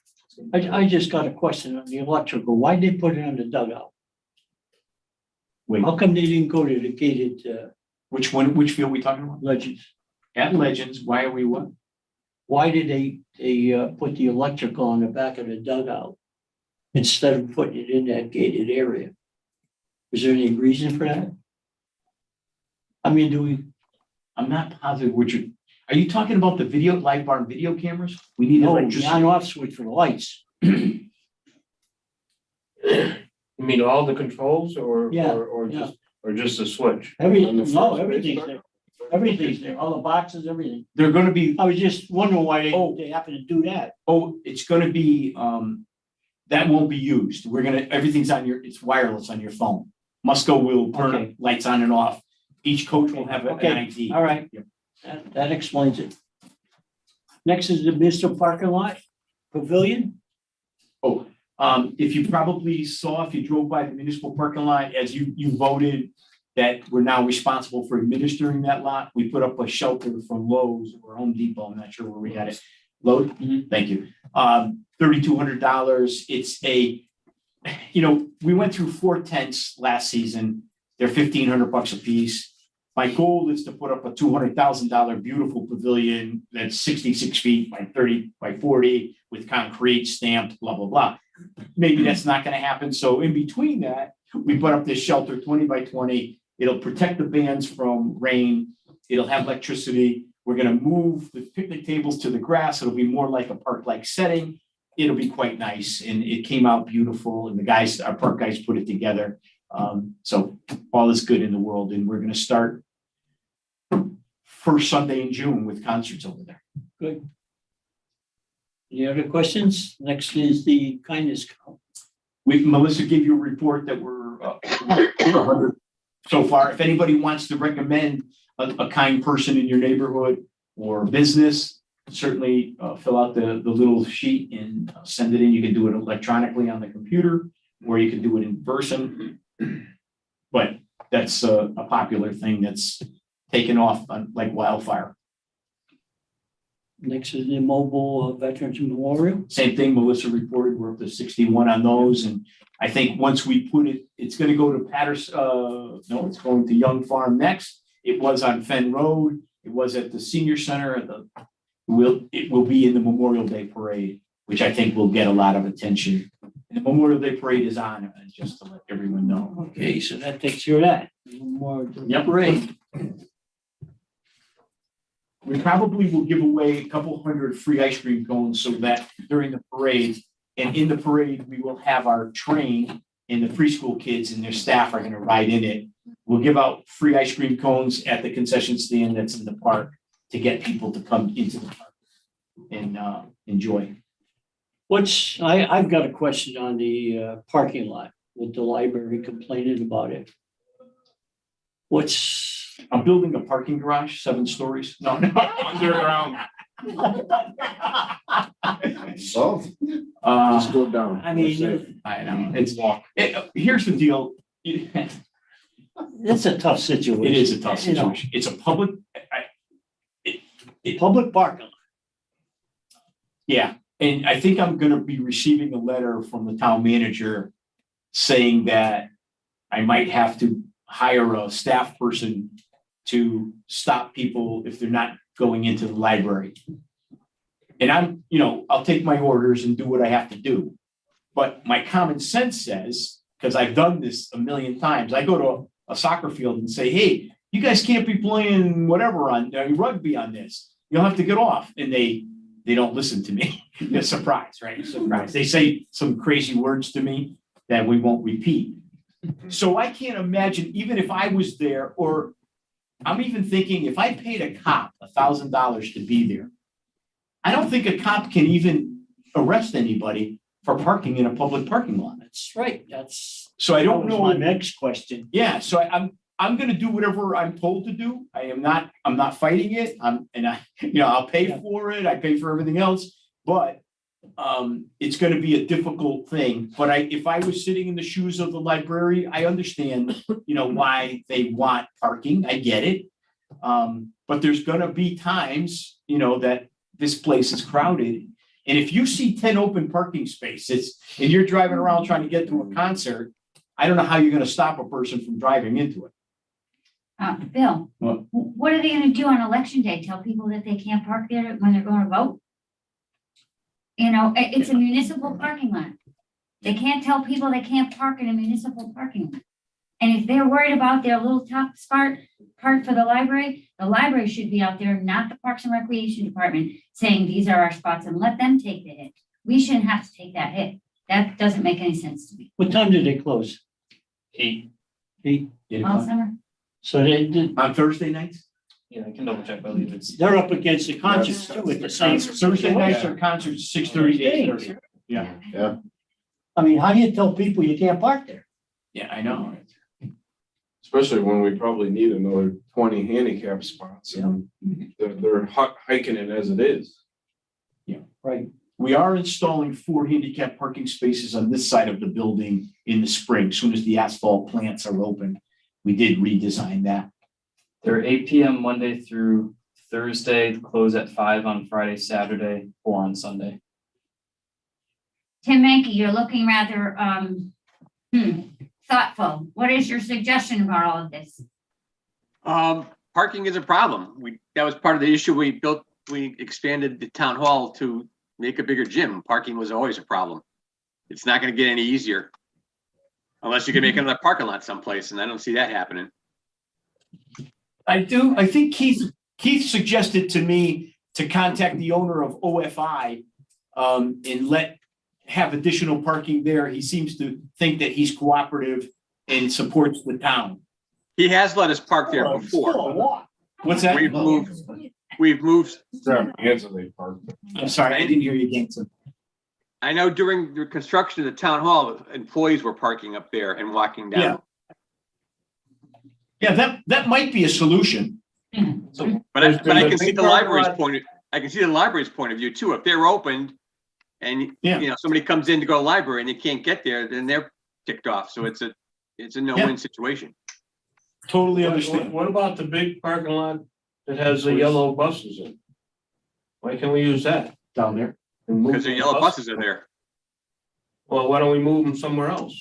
I just got a question on the electrical. Why'd they put it on the dugout? Wait, How come they didn't go to the gated which field are we talking about? Legends? At Legends, why are we what? Why did they put the electrical on the back of the dugout instead of putting it in that gated area? Is there any reason for that? I mean, I'm not positive are you talking about the live barn video cameras? We need the electricity. on-off switch for the lights. You mean all the controls or Yeah, just the switch? Everything's there. Everything's there. All the boxes, everything. They're going to be. I was just wondering why they happen to do that. Oh, it's going to be. That won't be used. Everything's it's wireless on your phone. Musco will turn lights on and off. Each coach will have an ID. All right. Yep. That explains it. Next is the municipal parking lot pavilion. If you probably saw, if you drove by the municipal parking lot, as you voted that we're now responsible for administering that lot, we put up a shelter from Lowe's or Home Depot. I'm not sure where we got it. Lowe's? Mm-hmm. Thank you. $3,200. It's we went through 4 tents last season. They're $1,500 a piece. My goal is to put up a $200,000 beautiful pavilion that's 66 feet by 30 by 40 with concrete stamped, blah, blah, blah. Maybe that's not going to happen. So in between that, we put up this shelter 20 by 20. It'll protect the bands from rain. It'll have electricity. We're going to move the picnic tables to the grass. It'll be more like a park-like setting. It'll be quite nice. And it came out beautiful. And our park guys put it together. So all is good in the world, and we're going to start first Sunday in June with concerts over there. Good. Any other questions? Next is the kindness count. Melissa gave you a report that we're 100 so far. If anybody wants to recommend a kind person in your neighborhood or business, certainly fill out the little sheet and send it in. You can do it electronically on the computer, or you can do it in person. But that's a popular thing that's taken off like wildfire. Next is the mobile Veterans Memorial. Same thing, Melissa reported, we're up to 61 on those, and I think once we put it, it's gonna go to Patterson, no, it's going to Young Farm next. It was on Fen Road, it was at the senior center, it will be in the Memorial Day Parade, which I think will get a lot of attention. And the Memorial Day Parade is on, just to let everyone know. Okay, so that takes care of that. More to the Yep. parade. We probably will give away a couple hundred free ice cream cones so that during the parade, and in the parade, we will have our train and the preschool kids and their staff are gonna ride in it. We'll give out free ice cream cones at the concession stand that's in the park to get people to come into the park and enjoy. I've got a question on the parking lot with the library complaining about it. I'm building a parking garage, 7 stories. No, Underground. So. Just go down. I mean, I know, here's the deal. it's a tough situation. It is a tough You know, situation. It's a public, public parking lot. yeah, and I think I'm gonna be receiving a letter from the town manager saying that I might have to hire a staff person to stop people if they're not going into the library. And I'll take my orders and do what I have to do. But my common sense says, because I've done this a million times, I go to a soccer field and say, hey, you guys can't be playing whatever on rugby on this. You'll have to get off. And they don't listen to me. They're surprised, right? Surprised. They say some crazy words to me that we won't repeat. So I can't imagine, even if I was there, or I'm even thinking if I paid a cop $1,000 to be there, I don't think a cop can even arrest anybody for parking in a public parking lot. That's right. So I don't that was know. my next question. Yeah, so I'm gonna do whatever I'm told to do. I'm not fighting it. I'll pay for it. I pay for everything else, but it's gonna be a difficult thing. But if I was sitting in the shoes of the library, I understand, why they want parking. I get it. But there's gonna be times, that this place is crowded. And if you see 10 open parking spaces and you're driving around trying to get to a concert, I don't know how you're gonna stop a person from driving into it. Bill, What? what are they gonna do on election day? Tell people that they can't park there when they're going to vote? It's a municipal parking lot. They can't tell people they can't park in a municipal parking lot. And if they're worried about their little top spot part for the library should be out there, not the Parks and Recreation Department, saying these are our spots and let them take the hit. We shouldn't have to take that hit. That doesn't make any sense to me. What time did they close? 8. 8. All summer. So they did. On Thursday nights? Yeah, I can double check, but I believe it's. They're up against the concerts too at the same. Thursday nights are concerts 6:30 to 8:30. Yeah. Yeah. I mean, how do you tell people you can't park there? Yeah, I know. Especially when we probably need another 20 handicap spots and they're hiking it as it is. Right. We are installing 4 handicap parking spaces on this side of the building in the spring, as soon as the asphalt plants are open. We did redesign that. They're 8 PM Monday through Thursday, close at 5 on Friday, Saturday, 4 on Sunday. Tim Mankey, you're looking rather thoughtful. What is your suggestion about all of this? Parking is a problem. That was part of the issue we expanded the town hall to make a bigger gym. Parking was always a problem. It's not gonna get any easier. Unless you can make another parking lot someplace, and I don't see that happening. I think Keith suggested to me to contact the owner of OFI and have additional parking there. He seems to think that he's cooperative and supports the town. He has let us park there before. What's that? We've moved. I'm sorry, I didn't hear you again. I know during the construction of the town hall, employees were parking up there and walking down. Yeah, that might be a solution. But I can see the library's point of view too. If they're opened and somebody comes in to go to the library and they can't get there, then they're ticked off. So it's a no-win situation. Totally understand. What about the big parking lot that has the yellow buses in? Why can't we use that? down there. And move Because the the yellow bus- buses are there. Well, why don't we move them somewhere else?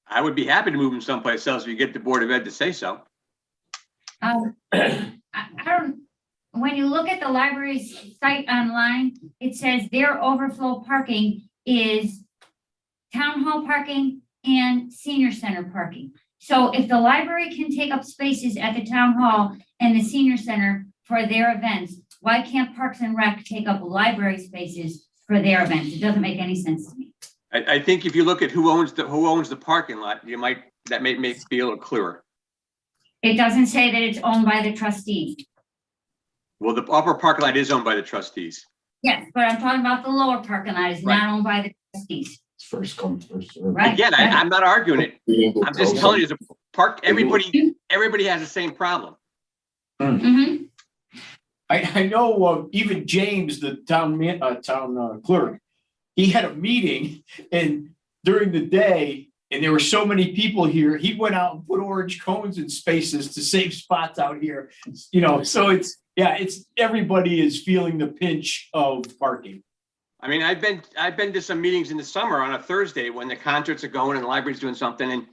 I would be happy to move them someplace else if you get the Board of Ed to say so. I don't, when you look at the library's site online, it says their overflow parking is town hall parking and senior center parking. So if the library can take up spaces at the town hall and the senior center for their events, why can't Parks and Rec take up library spaces for their events? It doesn't make any sense to me. I think if you look at who owns the parking lot, that may be a little clearer. It doesn't say that it's owned by the trustees. Well, the upper parking lot is owned by the trustees. Yes, but I'm talking about the lower parking lot is not owned by the trustees. It's first come, first served. Right. Again, I'm not arguing it. I'm just telling you, the park, everybody has the same problem. Mhm. I know, even James, the town clerk, he had a meeting and during the day, and there were so many people here, he went out and put orange cones in spaces to save spots out here. You know, so it's everybody is feeling the pinch of parking. I mean, I've been to some meetings in the summer on a Thursday when the concerts are going and the library's doing something, and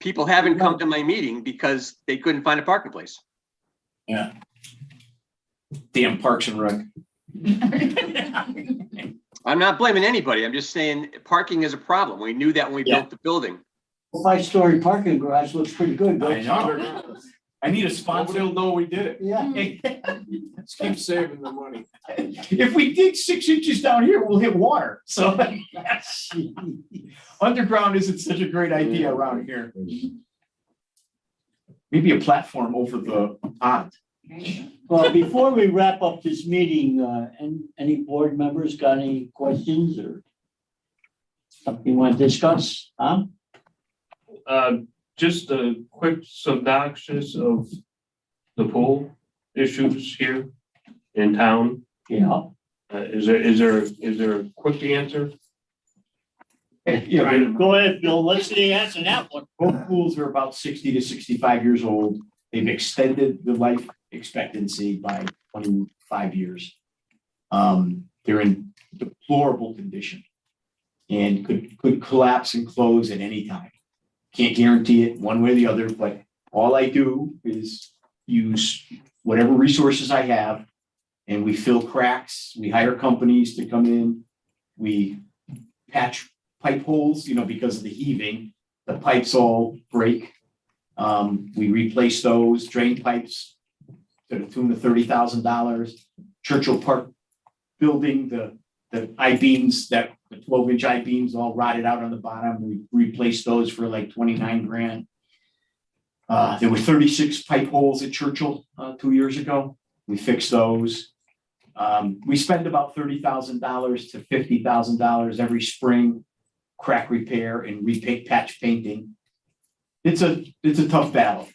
people haven't come to my meeting because they couldn't find a parking place. Yeah. Damn Parks and Rec. I'm not blaming anybody. I'm just saying parking is a problem. We knew that when we built the building. 5-story parking garage looks pretty good. I don't it? know. I need a Nobody sponsor. will know we did it. Yeah. Let's keep saving the money. If we dig 6 inches down here, we'll hit water. So underground isn't such a great idea around here. Maybe a platform over the pond. Well, before we wrap up this meeting, any board members got any questions or something you want to discuss? Tom? Just a quick synopsis of the pool issues here in town. Yeah. Is there a quick answer? Yeah, Go ahead, Bill. Let's see the answer to that one. both pools are about 60 to 65 years old. They've extended the life expectancy by 25 years. They're in deplorable condition and could collapse and close at any time. Can't guarantee it one way or the other, but all I do is use whatever resources I have and we fill cracks. We hire companies to come in. We patch pipe holes, because of the heaving, the pipes all break. We replace those drain pipes to the tune of $30,000. Churchill Park building, the I-beams, the 12-inch I-beams all rotted out on the bottom. We replaced those for like 29 grand. There were 36 pipe holes at Churchill 2 years ago. We fixed those. We spend about $30,000 to $50,000 every spring, crack repair and repaint, patch painting. It's a tough battle.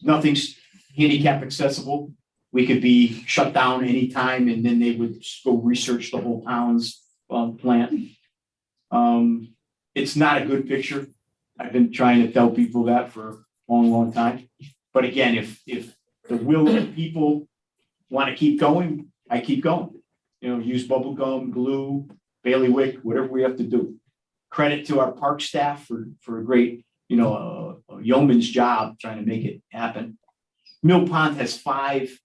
Nothing's handicap accessible. We could be shut down anytime and then they would go research the whole town's plant. It's not a good picture. I've been trying to tell people that for a long, long time. But again, if the will of the people want to keep going, I keep going. Use bubble gum, glue, bailiwick, whatever we have to do. Credit to our park staff for a great, a yeoman's job trying to make it happen. Mill Pond has 5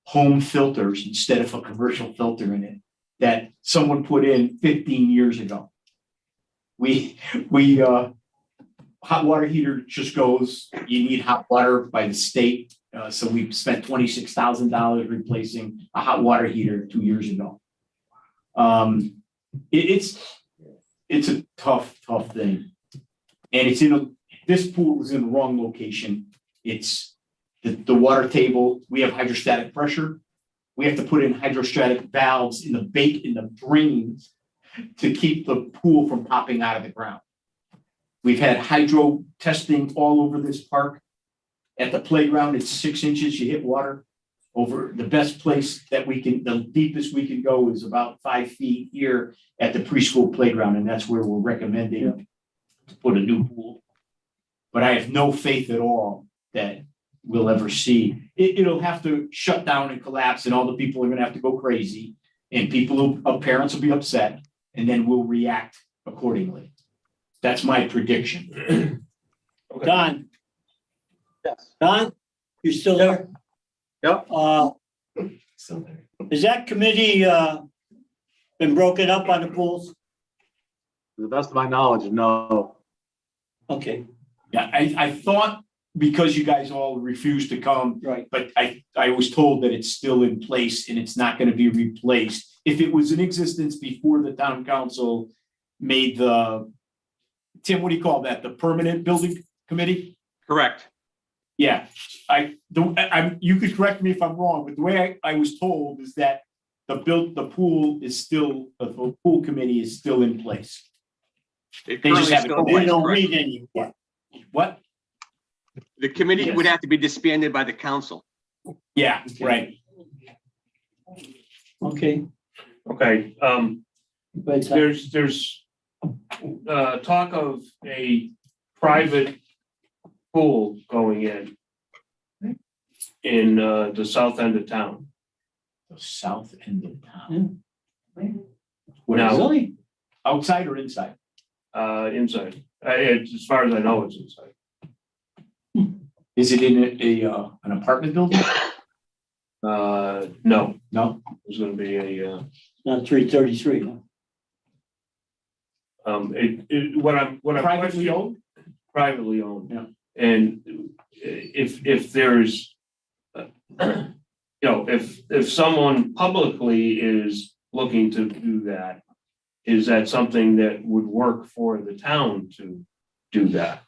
home filters instead of a commercial filter in it that someone put in 15 years ago. We hot water heater just goes, you need hot water by the state. So we spent $26,000 replacing a hot water heater 2 years ago. It's a tough thing. And this pool is in the wrong location. It's the water table. We have hydrostatic pressure. We have to put in hydrostatic valves in the drains to keep the pool from popping out of the ground. We've had hydro testing all over this park. At the playground, it's 6 inches, you hit water. Over the best place the deepest we can go is about 5 feet here at the preschool playground, and that's where we're recommending to put a new pool. But I have no faith at all that we'll ever see. It'll have to shut down and collapse and all the people are gonna have to go crazy. And parents will be upset and then we'll react accordingly. That's my prediction. Don, Yes. Don, you still there? Yep. Has that committee, been broken up on the pools? To the best of my knowledge, no. Okay, Yeah, I thought because you guys all refused to come, right. but I was told that it's still in place and it's not gonna be replaced. If it was in existence before the town council made Tim, what do you call that? The permanent building committee? Correct. Yeah, you could correct me if I'm wrong, but the way I was told is that the pool committee is still in place. They They just currently haven't still in We place, don't correct. meet anymore. What? The committee would Yes. have to be disbanded by the council. Yeah, Okay. right. Okay. Okay, But, there's talk of a private pool going in the south end of town. The south end of town. What Now- is it? really? Outside or inside? Inside. As far as I know, it's inside. Is it in an apartment building? No, No. there's gonna be a, Not 333, huh? what I'm Privately owned? privately owned. Yeah. And if there's, if someone publicly is looking to do that, is that something that would work for the town to do that?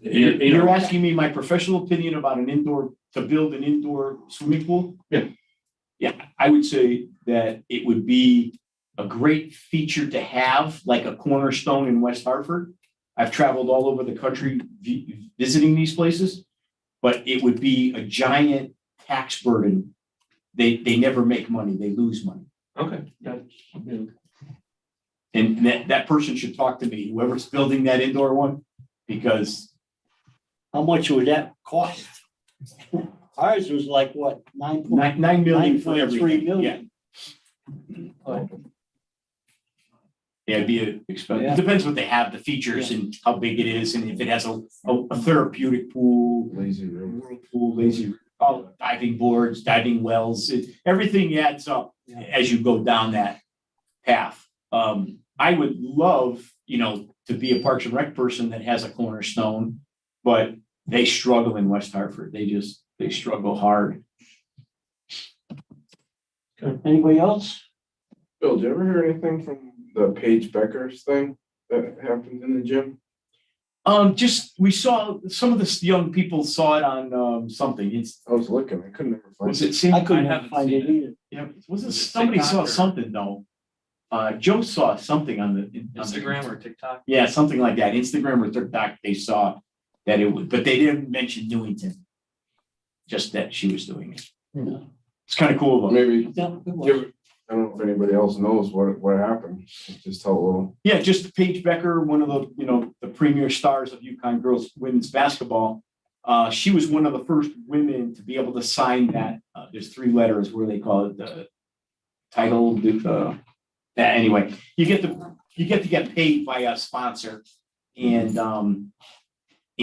You're asking me my professional opinion about to build an indoor swimming pool? Yeah. Yeah, I would say that it would be a great feature to have, like a cornerstone in West Hartford. I've traveled all over the country visiting these places, but it would be a giant tax burden. They never make money, they lose money. Okay. And that person should talk to me, whoever's building that indoor one, because How much would that cost? Ours was like what, 9 million for 9.3 everything. million. Yeah, it'd be expensive. Yeah. It depends what they have, the features and how big it is, and if it has a therapeutic pool, Lazy river. whirlpool, lazy, diving boards, diving wells, everything adds up as you go down that path. I would love, to be a Parks and Rec person that has a cornerstone, but they struggle in West Hartford. They struggle hard. Anybody else? Bill, did you ever hear anything from the Paige Becker's thing that happened in the gym? We saw some of the young people saw it on something. I was looking, I couldn't ever find Was it. it? I couldn't haven't find seen it either. Yeah, wasn't somebody saw something though? Joe saw something on the Instagram or TikTok? Yeah, something like that. Instagram or TikTok, they saw that it would, but they didn't mention Newington. Just that she was doing it. Yeah. It's kind of cool though. Maybe Yeah, it was. give, I don't know if anybody else knows what happened. Just tell a little. Yeah, just Paige Becker, one of the, the premier stars of UConn girls women's basketball. She was one of the first women to be able to sign that. There's 3 letters where they call it the title. Anyway, you get to get paid by a sponsor, and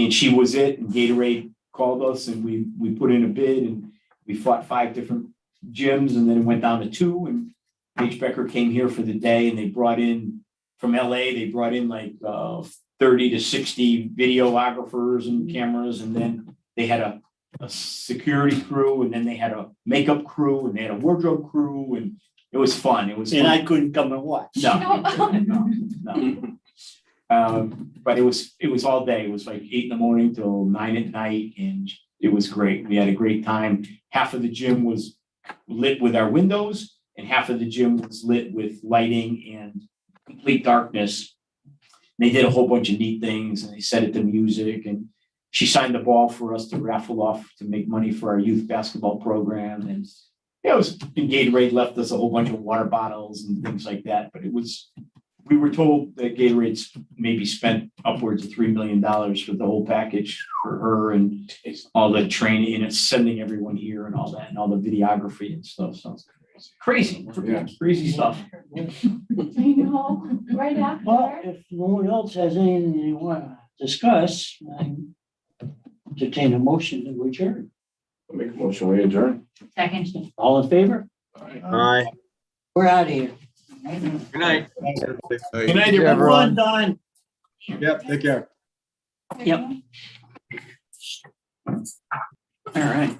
she was it. And Gatorade called us, and we put in a bid, and we fought 5 different gyms, and then it went down to 2. And Paige Becker came here for the day, and they brought in from LA. They brought in like 30 to 60 videographers and cameras, and then they had a security crew, and then they had a makeup crew, and they had a wardrobe crew, and it was fun. It was And fun. I couldn't come and watch. No. But it was all day. It was like 8 a.m. till 9 p.m, and it was great. We had a great time. Half of the gym was lit with our windows, and half of the gym was lit with lighting and complete darkness. They did a whole bunch of neat things, and they set it to music, and she signed the ball for us to raffle off to make money for our youth basketball program. And it was, and Gatorade left us a whole bunch of water bottles and things like that, but it was we were told that Gatorade's maybe spent upwards of $3 million for the whole package for her and all the training and it's sending everyone here and all that and all the videography and stuff. Sounds crazy, crazy stuff. I know, right Well, after. if no one else has anything they want to discuss, I entertain a motion to adjourn. I'll make a motion, we adjourn. Second. All in favor? Aye. We're out of here. Good night. Good night, Have everyone. fun, Don. Yep, take care. Yep. All right.